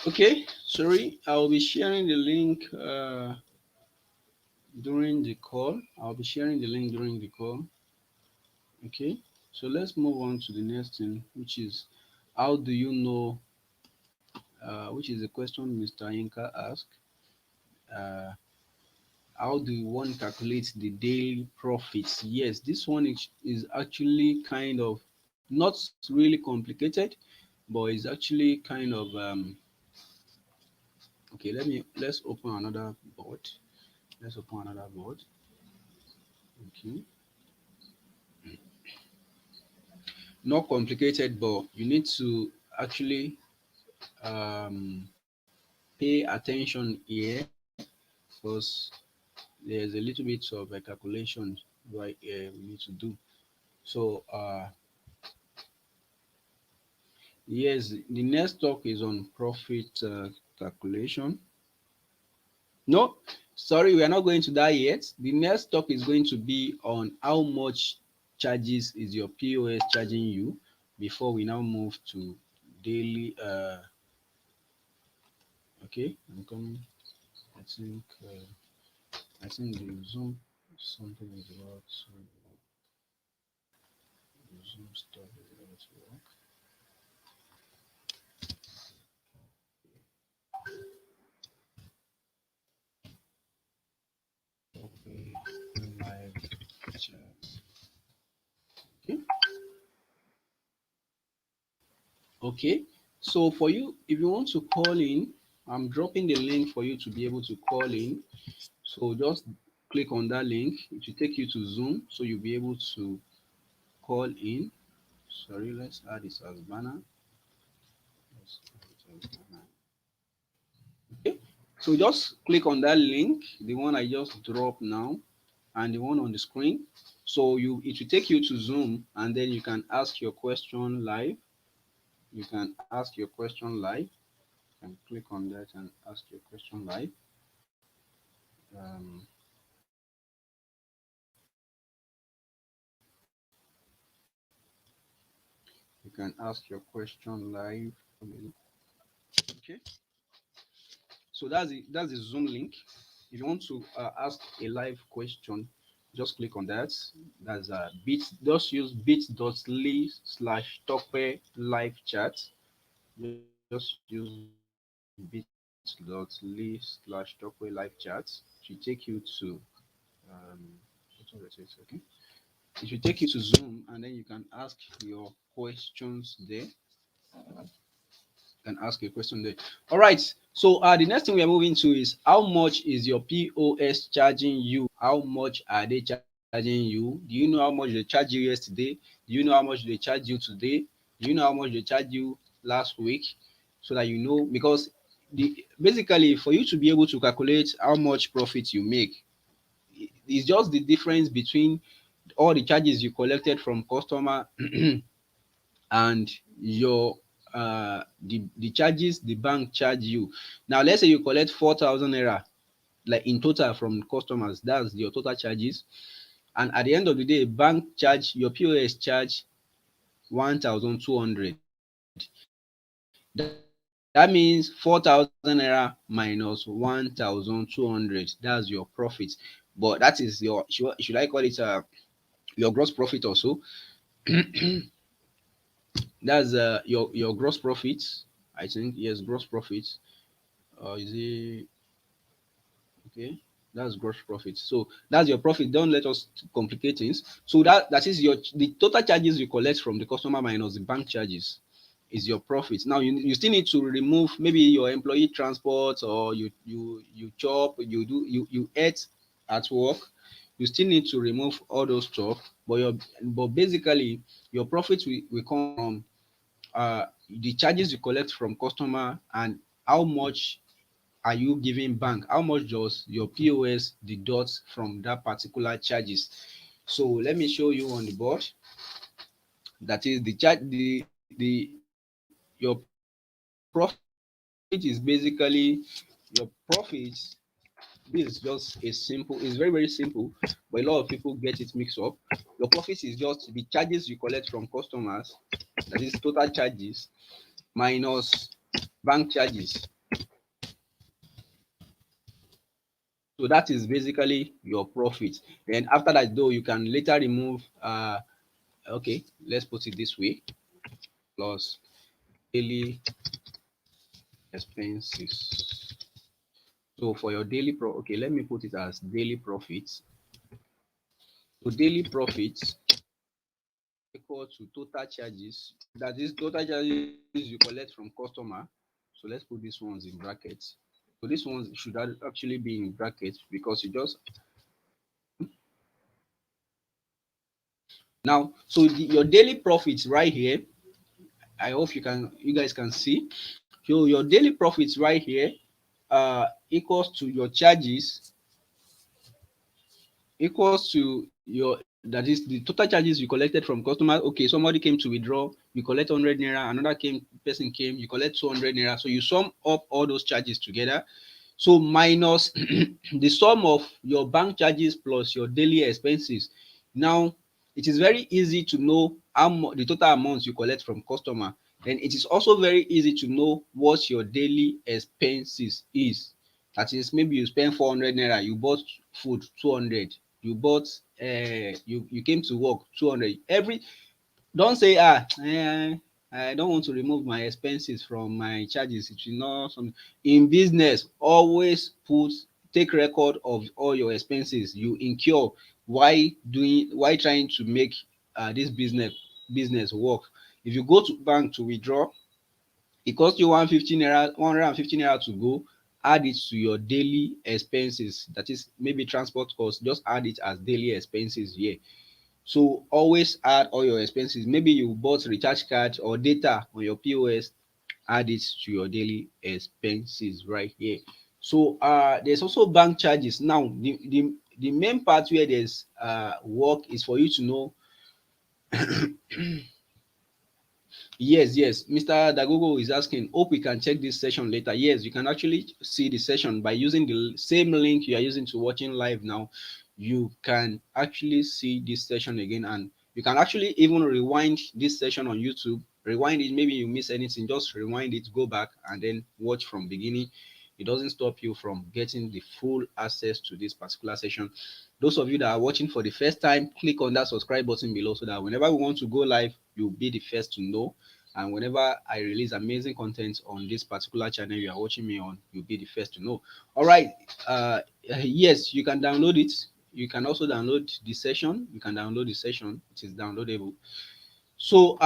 okay, sorry. I'll be sharing the link during the call. I'll be sharing the link during the call. Okay, so let's move on to the next thing, which is how do you know, which is a question Mr. Inka asked. Uh, how do one calculate the daily profits? Yes, this one is actually kind of not really complicated, but it's actually kind of okay. Let's open another board. Let's open another board. Okay, not complicated, but you need to actually um, pay attention here because there's a little bit of a calculation right here we need to do. So yes, the next talk is on profit calculation. No, sorry, we are not going to that yet. The next talk is going to be on how much charges is your POS charging you before we now move to daily. Okay, I'm coming. I think the Zoom something is about to Zoom stuff is about to work. Okay, live chat. Okay. Okay. So for you, if you want to call in, I'm dropping the link for you to be able to call in. So just click on that link. It will take you to Zoom, so you'll be able to call in. Sorry, let's add this as banner. Let's add it as banner. Okay. So just click on that link, the one I just dropped now, and the one on the screen. So it will take you to Zoom, and then you can ask your question live. You can ask your question live. You can click on that and ask your question live. Um, you can ask your question live. Okay. So that's the Zoom link. If you want to ask a live question, just click on that. That's bit. Just use bit.ly/Tokwe live chat. Just use bit.ly/Tokwe live chat. It will take you to what was it? Okay. It will take you to Zoom, and then you can ask your questions there. Can ask a question there. All right. So the next thing we are moving to is how much is your POS charging you? How much are they charging you? Do you know how much they charge you yesterday? Do you know how much they charge you today? Do you know how much they charge you last week? So that you know, because basically for you to be able to calculate how much profit you make, it's just the difference between all the charges you collected from customer and your the charges the bank charge you. Now let's say you collect 4,000 naira like in total from customers, that's your total charges. And at the end of the day, bank charge your POS charge 1,200. That means 4,000 naira minus 1,200. That's your profit. But that is your, should I call it your gross profit also? That's your gross profit. I think yes, gross profit. Is it okay? That's gross profit. So that's your profit. Don't let us complicate things. So that is the total charges you collect from the customer minus the bank charges is your profit. Now you still need to remove maybe your employee transport, or you chop, you eat at work. You still need to remove all those stuff. But basically your profit will come from the charges you collect from customer, and how much are you giving bank, how much does your POS deduct from that particular charges. So let me show you on the board. That is the charge, the your profit is basically your profit. This is just a simple, it's very simple, but a lot of people get it mixed up. Your profit is just the charges you collect from customers, that is total charges, minus bank charges. So that is basically your profit. Then after that though, you can later remove okay, let's put it this way, plus daily expenses. So for your daily okay, let me put it as daily profits. So daily profits equal to total charges. That is total charges you collect from customer. So let's put these ones in brackets. So this ones should actually be in brackets because you just now. So your daily profits right here. I hope you guys can see. So your daily profits right here equals to your charges, equals to your, that is the total charges you collected from customers. Okay, somebody came to withdraw, you collect 100 naira, another person came, you collect 200 naira. So you sum up all those charges together. So minus the sum of your bank charges plus your daily expenses. Now it is very easy to know how much the total amount you collect from customer. Then it is also very easy to know what your daily expenses is. That is, maybe you spend 400 naira, you bought food 200. You bought you came to work 200 every. Don't say I don't want to remove my expenses from my charges. It will not something. In business, always take record of all your expenses you incur while trying to make this business work. If you go to bank to withdraw, it cost you 150 naira to go. Add it to your daily expenses, that is maybe transport cost, just add it as daily expenses here. So always add all your expenses. Maybe you bought recharge card or data on your POS, add it to your daily expenses right here. So there's also bank charges. Now the main part where there's work is for you to know. Yes, yes. Mr. Dagogo is asking, hope we can check this session later. Yes, you can actually see the session by using the same link you are using to watching live now. You can actually see this session again, and you can actually even rewind this session on YouTube. Rewind it, maybe you miss anything, just rewind it, go back, and then watch from beginning. It doesn't stop you from getting the full access to this particular session. Those of you that are watching for the first time, click on that subscribe button below so that whenever we want to go live, you'll be the first to know. And whenever I release amazing content on this particular channel you are watching me on, you'll be the first to know. All right. Yes, you can download it. You can also download the session. You can download the session. It is downloadable. So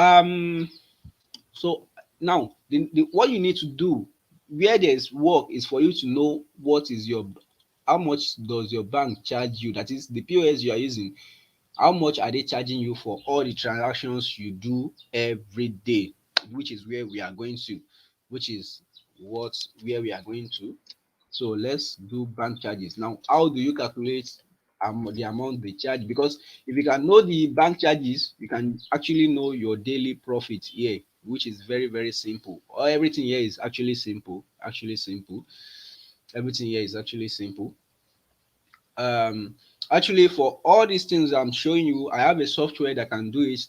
so now what you need to do where there's work is for you to know what is your how much does your bank charge you, that is the POS you are using. How much are they charging you for all the transactions you do every day, which is where we are going to, which is what where we are going to. So let's do bank charges. Now, how do you calculate the amount they charge? Because if you can know the bank charges, you can actually know your daily profit here, which is very, very simple. Everything here is actually simple. Actually simple. Everything here is actually simple. um Actually, for all these things I'm showing you, I have a software that can do it.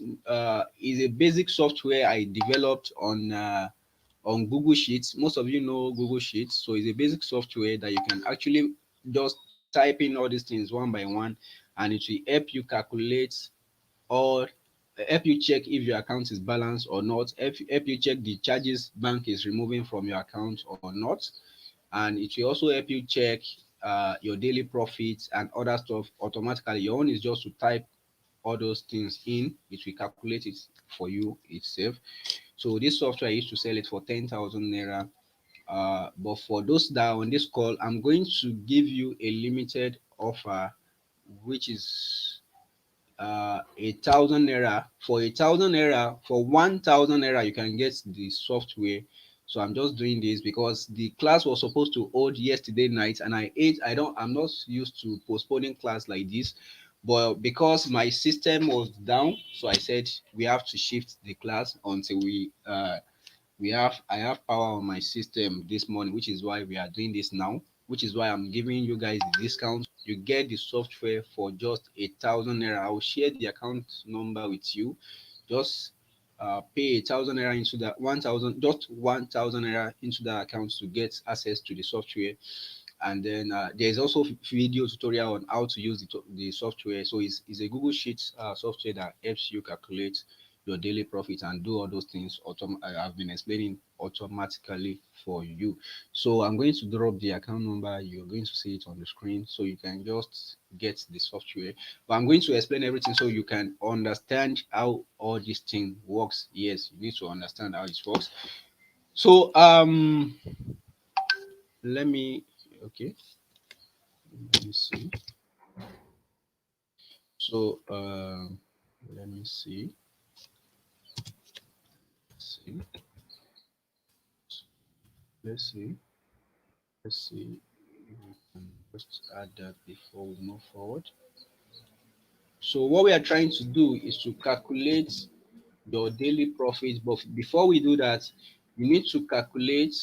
Is a basic software I developed on Google Sheets. Most of you know Google Sheets, so it's a basic software that you can actually just type in all these things one by one, and it will help you calculate or help you check if your account is balanced or not, help you check the charges bank is removing from your account or not, and it will also help you check your daily profits and other stuff automatically. Your own is just to type all those things in, it will calculate it for you itself. So this software I used to sell it for 10,000 naira. But for those that are on this call, I'm going to give you a limited offer, which is 1,000 naira. For 1,000 naira, for 1,000 naira, you can get the software. So I'm just doing this because the class was supposed to hold yesterday night, and I'm not used to postponing class like this. But because my system was down, so I said we have to shift the class until I have power on my system this morning, which is why we are doing this now, which is why I'm giving you guys the discount. You get the software for just 1,000 naira. I will share the account number with you. Just pay 1,000 naira into that 1,000, just 1,000 naira into that account to get access to the software. And then there's also video tutorial on how to use the software. So it's a Google Sheets software that helps you calculate your daily profit and do all those things I've been explaining automatically for you. So I'm going to drop the account number. You're going to see it on the screen, so you can just get the software. But I'm going to explain everything so you can understand how all this thing works. Yes, you need to understand how it works. So let me okay, let me see. So let me see. See, let's see. Let's see if we can just add that before we move forward. So what we are trying to do is to calculate your daily profits. But before we do that, you need to calculate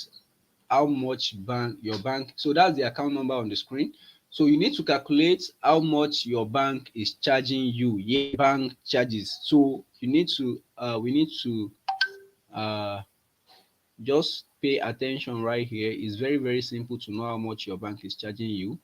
how much your bank. So that's the account number on the screen. So you need to calculate how much your bank is charging you. Yeah, bank charges. So you need to we need to uh just pay attention right here. It's very, very simple to know how much your bank is charging you.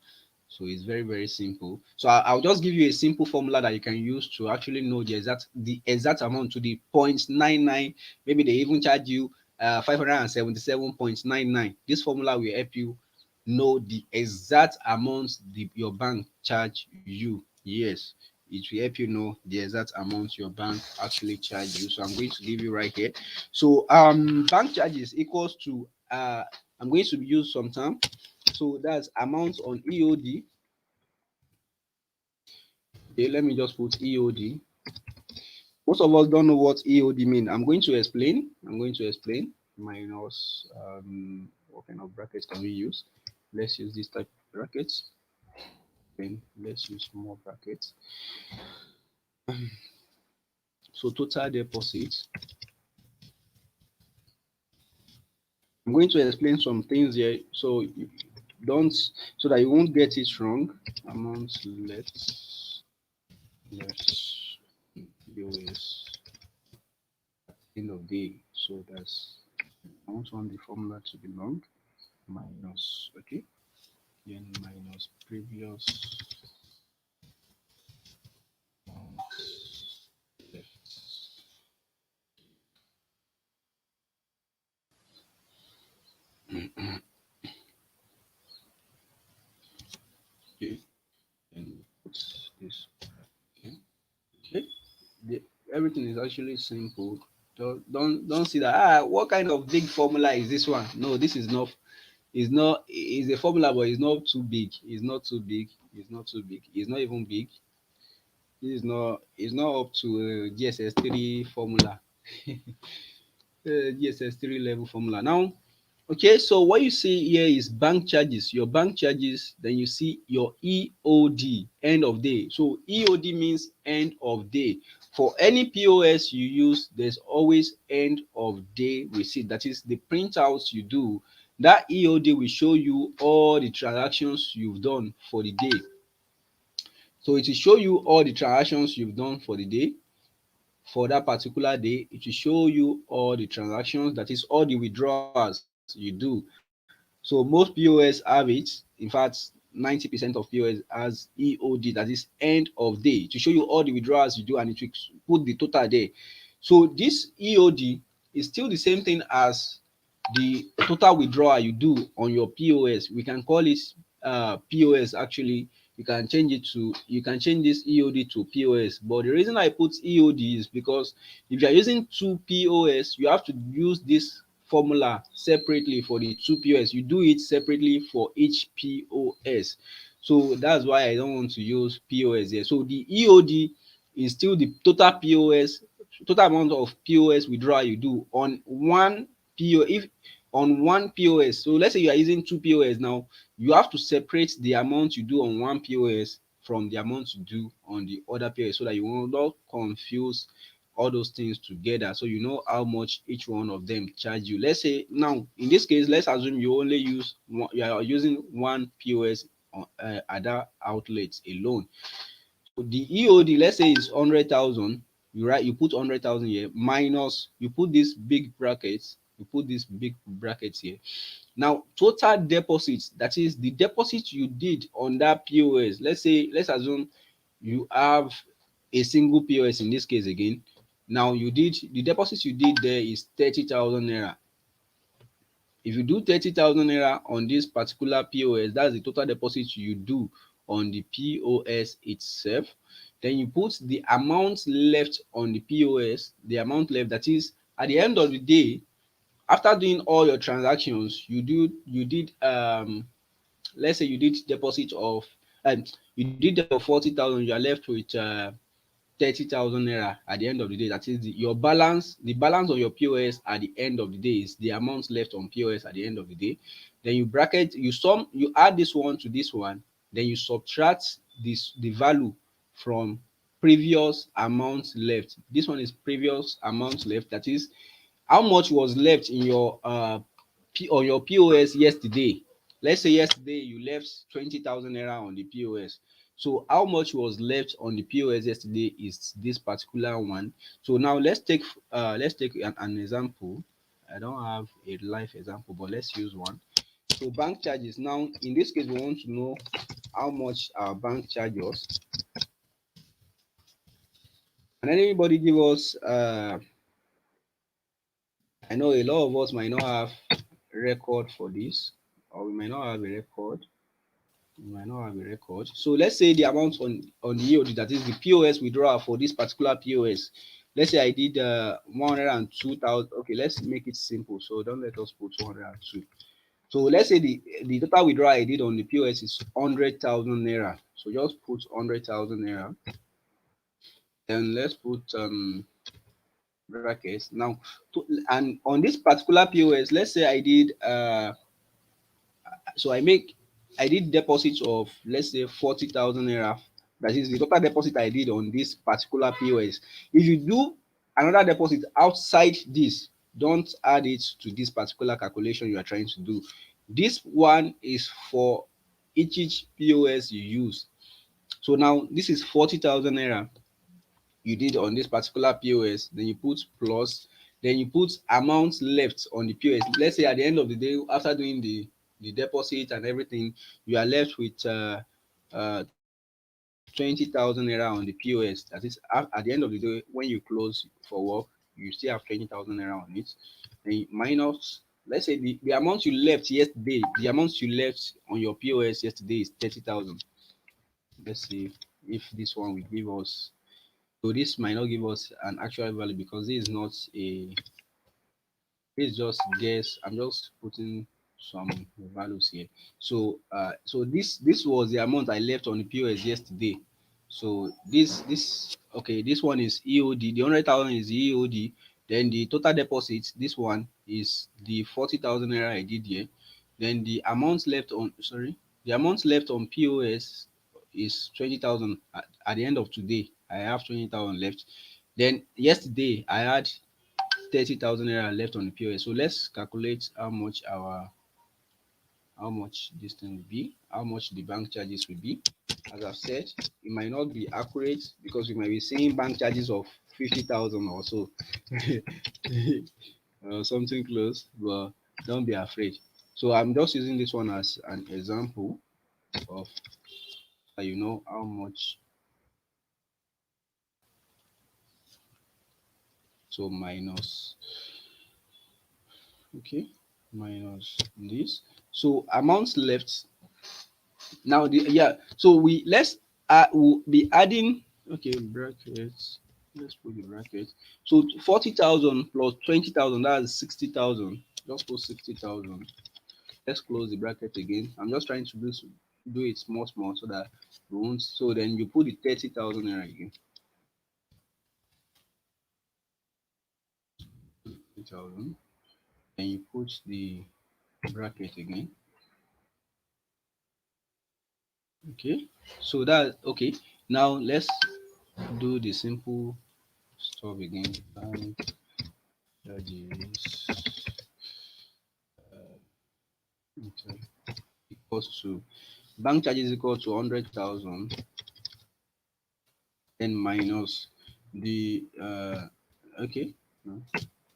So it's very, very simple. So I'll just give you a simple formula that you can use to actually know the exact amount to the 0.99. Maybe they even charge you 577.99. This formula will help you know the exact amount your bank charge you. Yes, it will help you know the exact amount your bank actually charge you. So I'm going to give you right here. So bank charges equals to I'm going to use some term. So that's amount on EOD. Okay, let me just put EOD. Most of us don't know what EOD mean. I'm going to explain. Minus what kind of brackets can we use? Let's use this type of brackets. Then let's use more brackets. So total deposit. I'm going to explain some things here, so you don't, so that you won't get it wrong. Amount left POS end of day. So that's, I want the formula to be long, minus, okay, then minus previous amount left. Okay, and put this. Okay, okay. The, everything is actually simple. Don't see that, what kind of big formula is this one? No, this is not. It's a formula, but it's not too big. It's not too big. It's not too big. It's not even big. This is not. It's not up to GSS3 formula. GSS3 level formula. Now, okay, so what you see here is bank charges. Your bank charges. Then you see your EOD, end of day. So EOD means end of day. For any POS you use, there's always end of day receipt. That is the printouts you do. That EOD will show you all the transactions you've done for the day. So it will show you all the transactions you've done for the day. For that particular day, it will show you all the transactions, that is all the withdrawals you do. So most POS have it. In fact, 90% of POS has EOD, that is end of day, to show you all the withdrawals you do, and it will put the total there. So this EOD is still the same thing as the total withdrawal you do on your POS. We can call it POS actually. You can change this EOD to POS. But the reason I put EOD is because if you are using two POS, you have to use this formula separately for the two POS. You do it separately for each POS. So that's why I don't want to use POS here. So the EOD is still the total POS, total amount of POS withdrawal you do on one POS. If on one POS, so let's say you are using two POS now, you have to separate the amount you do on one POS from the amount you do on the other POS, so that you will not confuse all those things together, so you know how much each one of them charge you. Let's say now in this case, let's assume you only use one, you are using one POS at that outlet alone. So the EOD, let's say is 100,000. You put 100,000 here, minus you put this big brackets, here. Now total deposits, that is the deposit you did on that POS. Let's assume you have a single POS in this case again. Now you did the deposit you did there is 30,000 naira. If you do 30,000 naira on this particular POS, that's the total deposit you do on the POS itself. Then you put the amount left on the POS, the amount left, that is at the end of the day, after doing all your transactions, you did let's say you did deposit of you did deposit of 40,000, you are left with 30,000 naira at the end of the day. That is your balance. The balance of your POS at the end of the day is the amount left on POS at the end of the day. Then you bracket, you add this one to this one, then you subtract the value from previous amounts left. This one is previous amounts left, that is how much was left in your on your POS yesterday. Let's say yesterday you left 20,000 naira on the POS. So how much was left on the POS yesterday is this particular one. So now let's take an example. I don't have a live example, but let's use one. So bank charges. Now in this case, we want to know how much our bank charges. And anybody give us I know a lot of us might not have record for this, or we might not have a record. We might not have a record. So let's say the amount on the EOD, that is the POS withdrawal for this particular POS. Let's say I did 102,000. Okay, let's make it simple. So don't let us put 202. So let's say the total withdrawal I did on the POS is 100,000 naira. So just put 100,000 naira. Then let's put brackets now. And on this particular POS, let's say I did so I did deposits of, let's say, 40,000 naira. That is the total deposit I did on this particular POS. If you do another deposit outside this, don't add it to this particular calculation you are trying to do. This one is for each POS you use. So now this is 40,000 naira you did on this particular POS, then you put plus, then you put amount left on the POS. Let's say at the end of the day, after doing the deposit and everything, you are left with 20,000 naira on the POS. That is, at the end of the day, when you close for work, you still have 20,000 naira on it. Then you minus, let's say the amount you left yesterday, the amount you left on your POS yesterday is 30,000. Let's see if this one will give us, so this might not give us an actual value because this is not a, this is just guess. I'm just putting some values here. So this was the amount I left on the POS yesterday. So this okay, this one is EOD. The 100,000 is EOD. Then the total deposit, this one is the 40,000 naira I did here. Then the amount left on, sorry, the amount left on POS is 20,000. At the end of today, I have 20,000 left. Then yesterday I had 30,000 naira left on the POS. So let's calculate how much this thing will be, how much the bank charges will be. As I've said, it might not be accurate because we might be seeing bank charges of 50,000 or so, something close, but don't be afraid. So I'm just using this one as an example of you know how much. So minus, okay, minus this. So amounts left. Now the, yeah, so we let's we'll be adding, okay, brackets. Let's put the brackets. So 40,000 plus 20,000, that's 60,000. Just put 60,000. Let's close the bracket again. I'm just trying to do it small so that we won't. So then you put the 30,000 there again. 30,000. Then you put the bracket again. Okay. So that, okay. Now let's do the simple stuff again. That is equals to, bank charges equal to 100,000, then minus the okay, no,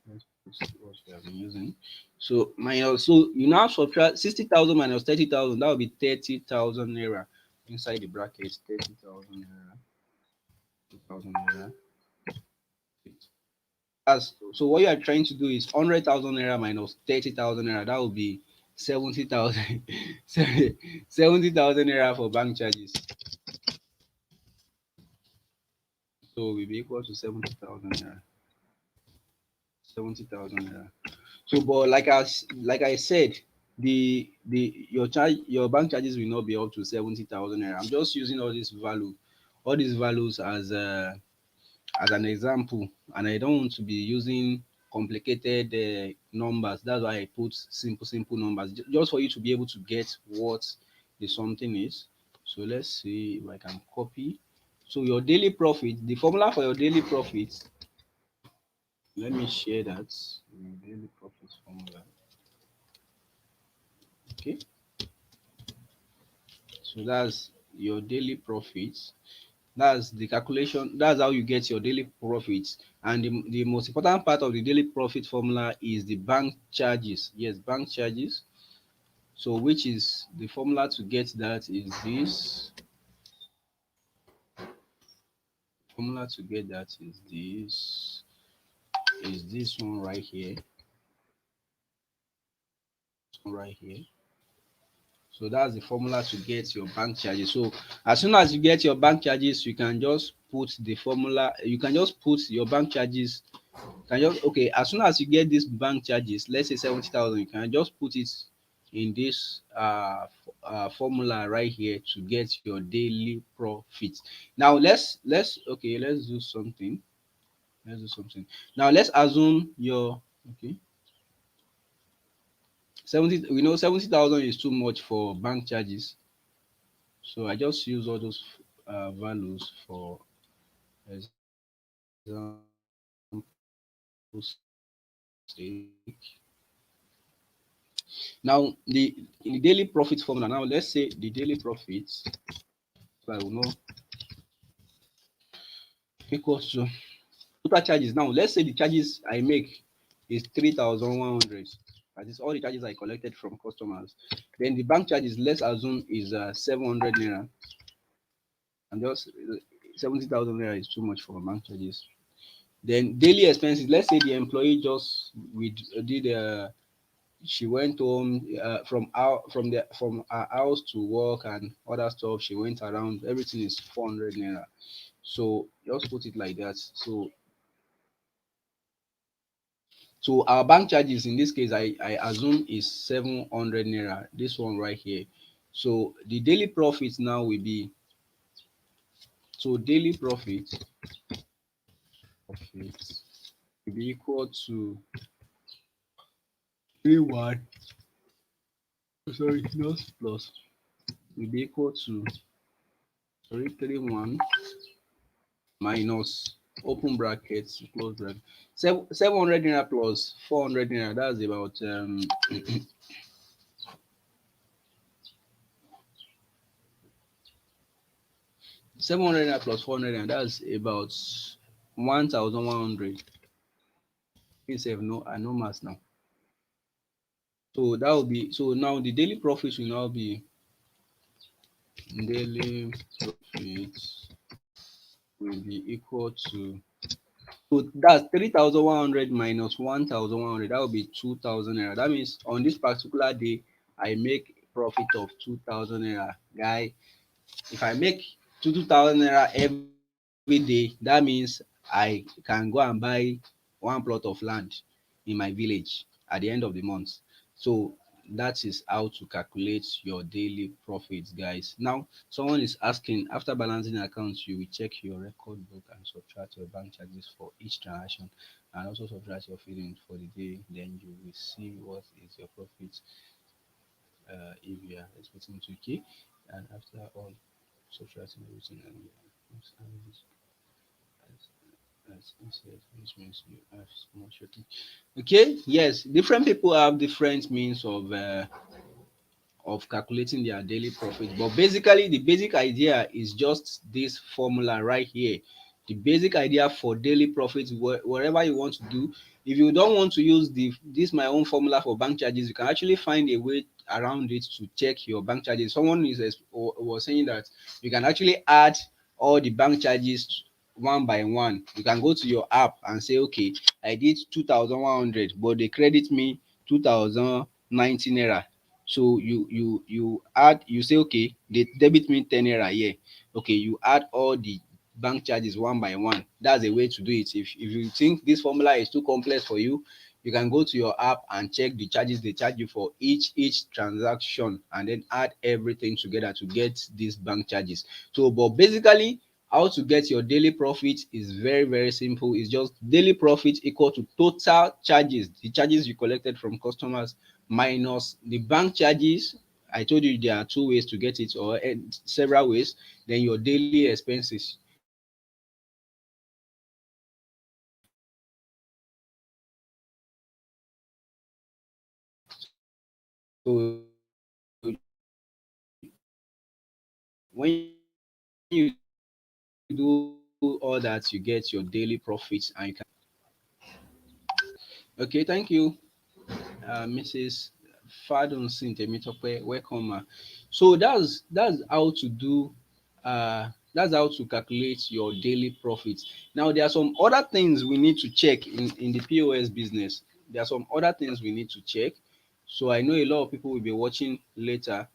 let's put what we have been using. So minus, so you now subtract 60,000 minus 30,000, that will be 30,000 naira inside the bracket. 30,000 naira, 30,000 naira. As so what you are trying to do is 100,000 naira minus 30,000 naira, that will be 70,000. 70,000 naira for bank charges. So will be equal to 70,000 naira. 70,000 naira. So, but like I said, your bank charges will not be up to 70,000 naira. I'm just using all these values as an example, and I don't want to be using complicated numbers. That's why I put simple numbers, just for you to be able to get what the something is. So let's see if I can copy. So your daily profit, the formula for your daily profit, let me share that. Daily profit formula. Okay, so that's your daily profits. That's the calculation. That's how you get your daily profits. And the most important part of the daily profit formula is the bank charges. Yes, bank charges. So which is the formula to get that is this one right here. Right here. So that's the formula to get your bank charges. So as soon as you get your bank charges, you can just put the formula, you can just put your bank charges, you can just okay, as soon as you get this bank charges, let's say 70,000, you can just put it in this formula right here to get your daily profit. Now let's do something. Let's do something. Now let's assume your okay 70, we know 70,000 is too much for bank charges. So I just use all those values for example sake. Now the daily profit formula. Now let's say the daily profits, so I will know equals to total charges. Now let's say the charges I make is 3,100. That is all the charges I collected from customers. Then the bank charges, let's assume, is 700 naira. And just 70,000 naira is too much for bank charges. Then daily expenses. Let's say the employee just did she went home from her house to work and other stuff. She went around. Everything is 400 naira. So just put it like that. So our bank charges in this case, I assume is 700 naira. This one right here. So the daily profit now will be daily profit will be equal to 31. Sorry, not plus. Will be equal to 31 minus open brackets close bracket 700 naira plus 400 naira. That's about 700 naira plus 400 naira. That's about 1,100. Instead, no, I know mass now. So that will be so now the daily profit will now be daily profit will be equal to so that's 3,100 minus 1,100. That will be 2,000 naira. That means on this particular day, I make profit of 2,000 naira. Guy, if I make 2,000 naira every day, that means I can go and buy one plot of land in my village at the end of the month. So that is how to calculate your daily profits, guys. Now, someone is asking, after balancing accounts, you will check your record book and subtract your bank charges for each transaction and also subtract your feelings for the day. Then you will see what is your profit if you are expecting 2K. And after all, subtracting everything and as instead, which means you have small shorting. Okay, yes, different people have different means of calculating their daily profit, but basically the basic idea is just this formula right here. The basic idea for daily profit, wherever you want to do, if you don't want to use this my own formula for bank charges, you can actually find a way around it to check your bank charges. Someone was saying that you can actually add all the bank charges one by one. You can go to your app and say, okay, I did 2,100, but they credit me 2,090 naira. So you add, you say, okay, they debit me 10 naira here. Okay, you add all the bank charges one by one. That's a way to do it. If you think this formula is too complex for you, you can go to your app and check the charges they charge you for each transaction and then add everything together to get these bank charges. So but basically how to get your daily profit is very simple. It's just daily profit equal to total charges, the charges you collected from customers minus the bank charges. I told you there are two ways to get it, or several ways. Then your daily expenses. So when you do all that, you get your daily profits and you can. Okay, thank you, Mrs. Fadun Sin Temitope, welcome. So that's how to do that's how to calculate your daily profits. Now there are some other things we need to check in the POS business. There are some other things we need to check. So I know a lot of people will be watching later,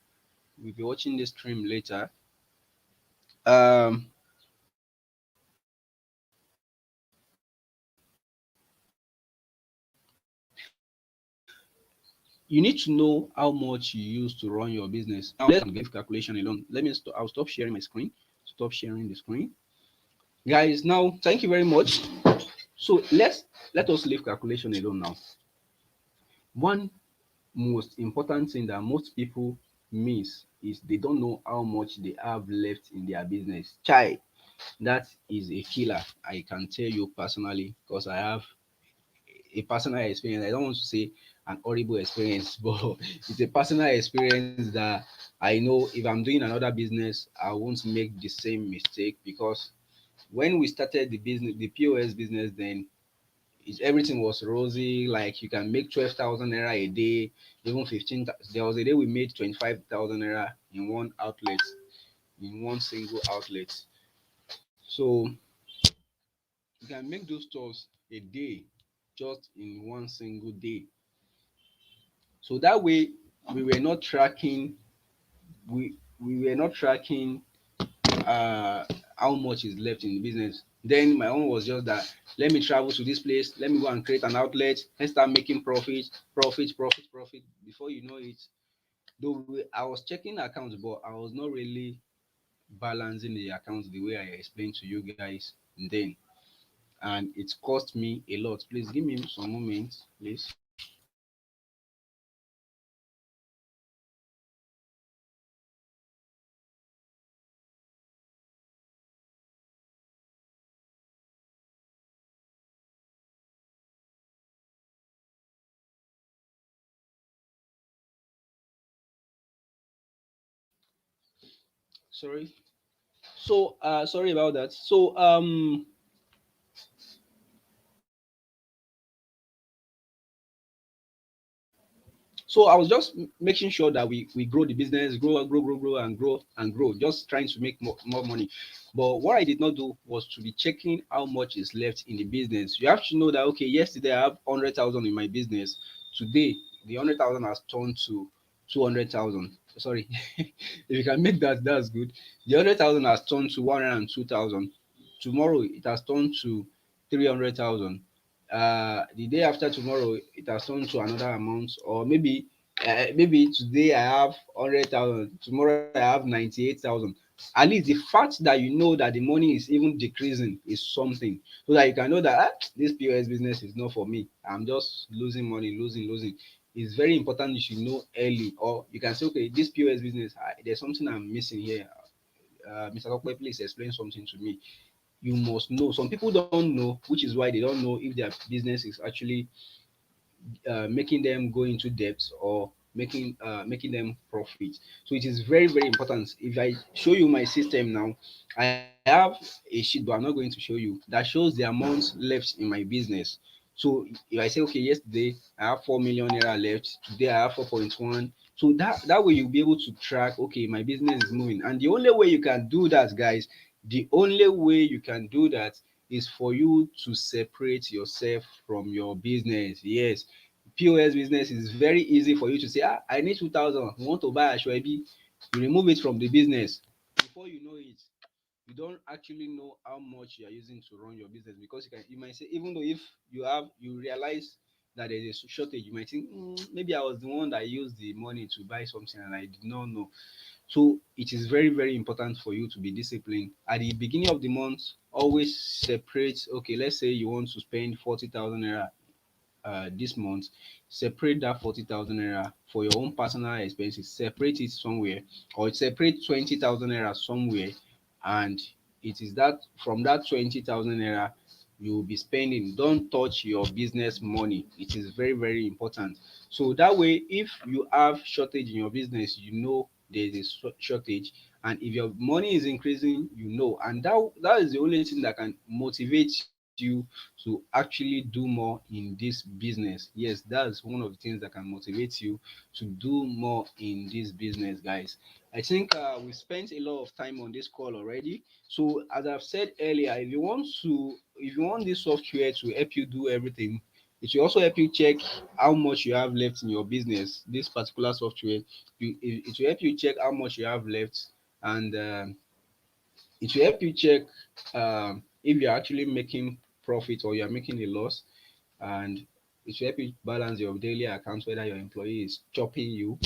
will be watching this stream later. Um you need to know how much you use to run your business. Now let's give calculation alone. I'll stop sharing my screen. Stop sharing the screen. Guys, now thank you very much. So let us leave calculation alone now. One most important thing that most people miss is they don't know how much they have left in their business. Chai, that is a killer. I can tell you personally because I have a personal experience. I don't want to say an horrible experience, but it's a personal experience that I know if I'm doing another business, I won't make the same mistake because when we started the business, the POS business, then everything was rosy. Like you can make 12,000 naira a day, even 15. There was a day we made 25,000 naira in one outlet, in one single outlet. So you can make those stores a day, just in one single day. So that way, we were not tracking. We were not tracking uh how much is left in the business. Then my own was just that let me travel to this place, let me go and create an outlet, let's start making profit. Before you know it, I was checking accounts, but I was not really balancing the accounts the way I explained to you guys then, and it cost me a lot. Please give me some moments, please. Sorry. So sorry about that. So I was just making sure that we grow the business, grow, just trying to make more money. But what I did not do was to be checking how much is left in the business. You have to know that okay, yesterday I have 100,000 in my business. Today the 100,000 has turned to 200,000. Sorry, if you can make that, that's good. The 100,000 has turned to 102,000. Tomorrow it has turned to 300,000. The day after tomorrow it has turned to another amount, or maybe today I have 100,000, tomorrow I have 98,000. At least the fact that you know that the money is even decreasing is something, so that you can know that this POS business is not for me, I'm just losing money, losing. It's very important you should know early, or you can say okay, this POS business, there's something I'm missing here. Mr. Kokpe, please explain something to me. You must know. Some people don't know, which is why they don't know if their business is actually making them go into debt or making them profit. So it is very important. If I show you my system now, I have a sheet, but I'm not going to show you, that shows the amount left in my business. So if I say okay, yesterday I have 4 million naira left, today I have 4.1. So that way you'll be able to track okay, my business is moving. And the only way you can do that, guys, the only way you can do that is for you to separate yourself from your business. Yes, POS business is very easy for you to say, I need 2,000. You want to buy Ashwebi, you remove it from the business. Before you know it, you don't actually know how much you are using to run your business, because you might say, even though if you realize that there is a shortage, you might think, maybe I was the one that used the money to buy something and I did not know. So it is very important for you to be disciplined. At the beginning of the month, always separate. Okay, let's say you want to spend 40,000 naira this month. Separate that 40,000 naira for your own personal expenses. Separate it somewhere, or separate 20,000 naira somewhere, and it is that from that 20,000 naira you will be spending. Don't touch your business money. It is very important. So that way, if you have shortage in your business, you know there is a shortage, and if your money is increasing, you know, and that is the only thing that can motivate you you to actually do more in this business. Yes, that's one of the things that can motivate you to do more in this business, guys. I think we spent a lot of time on this call already. So as I've said earlier, if you want this software to help you do everything, it will also help you check how much you have left in your business. This particular software, it will help you check how much you have left, and it will help you check if you're actually making profit or you're making a loss, and it will help you balance your daily accounts whether your employee is chopping you.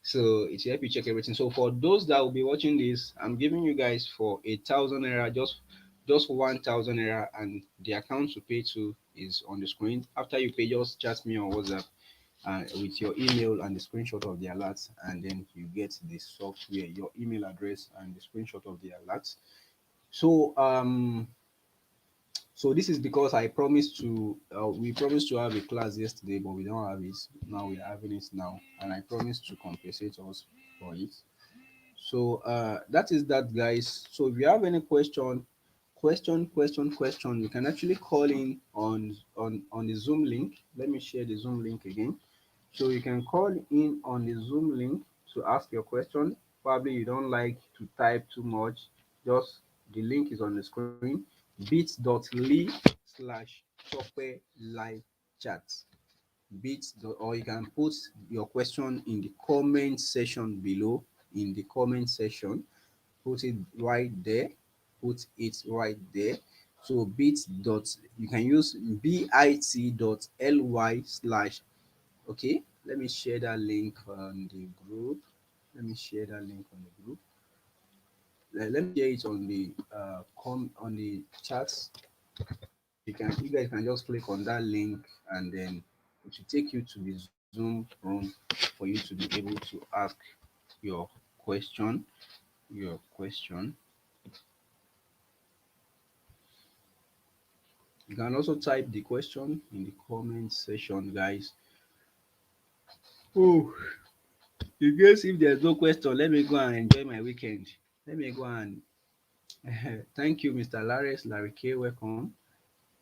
So it will help you check everything. So for those that will be watching this, I'm giving you guys for 1,000 naira, just 1,000 naira, and the account to pay to is on the screen. After you pay, just chat me on WhatsApp with your email and the screenshot of the alerts, and then you get the software, your email address and the screenshot of the alerts. So this is because I promised to we promised to have a class yesterday, but we don't have it now. We are having it now, and I promised to compensate us for it. So that is that, guys. So if you have any question, you can actually call in on the Zoom link. Let me share the Zoom link again. So you can call in on the Zoom link to ask your question. Probably you don't like to type too much. Just the link is on the screen. bit.ly/software live chat. Or you can put your question in the comment section below. In the comment section, put it right there. Put it right there. So you can use bit.ly/ okay, let me share that link on the group. Let me share that link on the group. Let me share it on the on the chats. You guys can just click on that link, and then it will take you to the Zoom room for you to be able to ask your question. Your question. You can also type the question in the comment section, guys. Oh, in case if there's no question, let me go and enjoy my weekend. Let me go and thank you, Mr. Lares Larike. Welcome.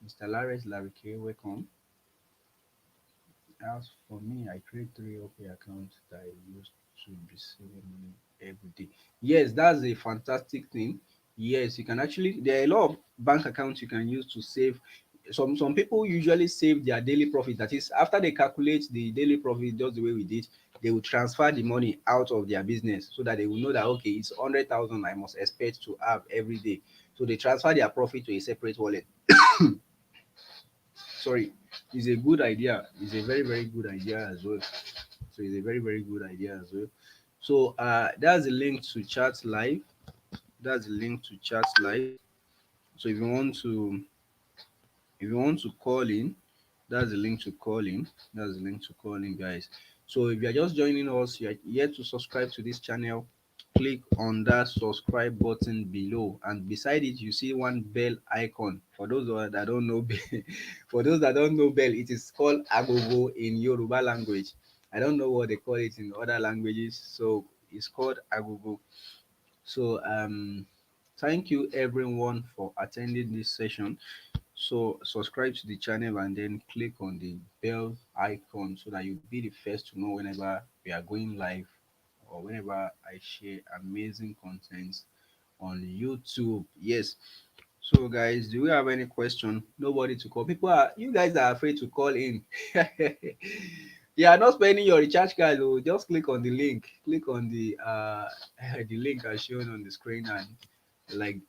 Mr. Lares Larike, welcome. As for me, I create three OP accounts that I use to be saving money every day. Yes, that's a fantastic thing. Yes, you can actually, there are a lot of bank accounts you can use to save. Some people usually save their daily profit. That is, after they calculate the daily profit, just the way we did, they will transfer the money out of their business so that they will know that okay, it's 100,000 I must expect to have every day. So they transfer their profit to a separate wallet. Sorry, it's a good idea. It's a very, very good idea as well. So it's a very, very good idea as well. So that's the link to chat live. That's the link to chat live. So if you want to call in, that's the link to call in. That's the link to call in, guys. So if you are just joining us, you are yet to subscribe to this channel, click on that subscribe button below, and beside it you see one bell icon. For those that don't know for those that don't know bell, it is called agogo in Yoruba language. I don't know what they call it in other languages, so it's called agogo. So thank you everyone for attending this session. So subscribe to the channel and then click on the bell icon so that you'll be the first to know whenever we are going live or whenever I share amazing content on YouTube. Yes. So guys, do we have any question? Nobody to call. You guys are afraid to call in. You are not spending your recharge card. Oh, just click on the link. Click on the the link as shown on the screen, and like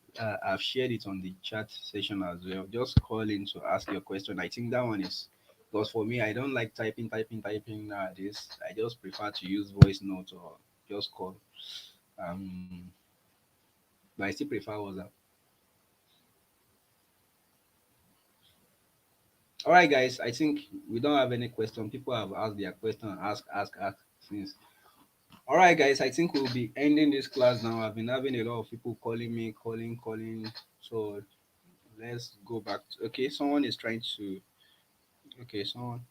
I've shared it on the chat session as well. Just call in to ask your question. I think that one is because for me, I don't like typing nowadays. I just prefer to use voice note or just call. Um, but I still prefer WhatsApp. All right, guys. I think we don't have any question. People have asked their question. Ask since. All right, guys. I think we'll be ending this class now. I've been having a lot of people calling me, calling. So let's go back to, okay, someone is trying to, okay, someone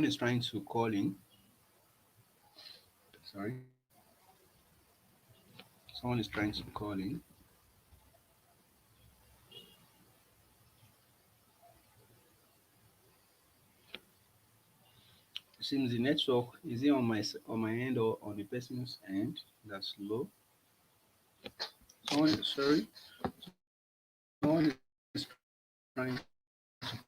is trying to call in. Sorry. Someone is trying to call in. Seems the network is it on my end or on the person's end that's low. Someone sorry, someone is trying to call in.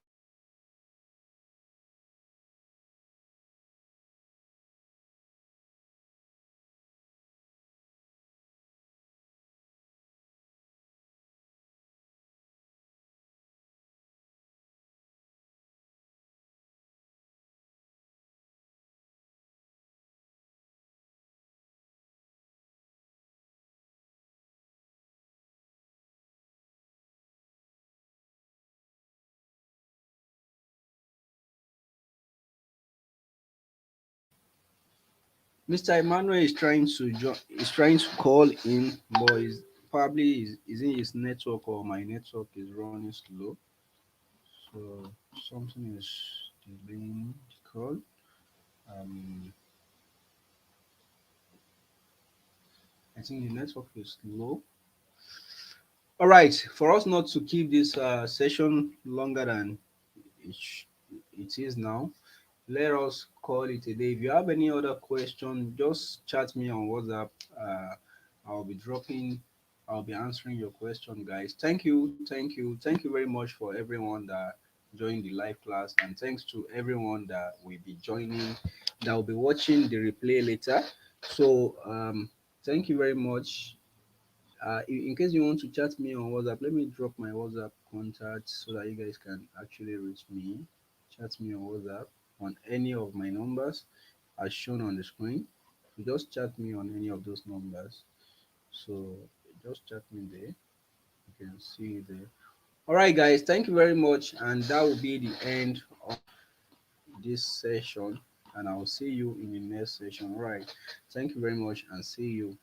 Mr. Emmanuel is trying to is trying to call in, but is probably is in his network or my network is running slow. So something is delaying the call. Um, I think the network is low. All right, for us not to keep this session longer than it, it is now, let us call it a day. If you have any other question, just chat me on WhatsApp. Uh, I'll be dropping, I'll be answering your question, guys. Thank you very much for everyone that joined the live class, and thanks to everyone that will be joining, that will be watching the replay later. So, thank you very much. In case you want to chat me on WhatsApp, let me drop my WhatsApp contact so that you guys can actually reach me. Chat me on WhatsApp on any of my numbers as shown on the screen. So just chat me on any of those numbers. So just chat me there. You can see it there. All right, guys. Thank you very much, and that will be the end of this session. And I will see you in the next session. All right. Thank you very much, and see you.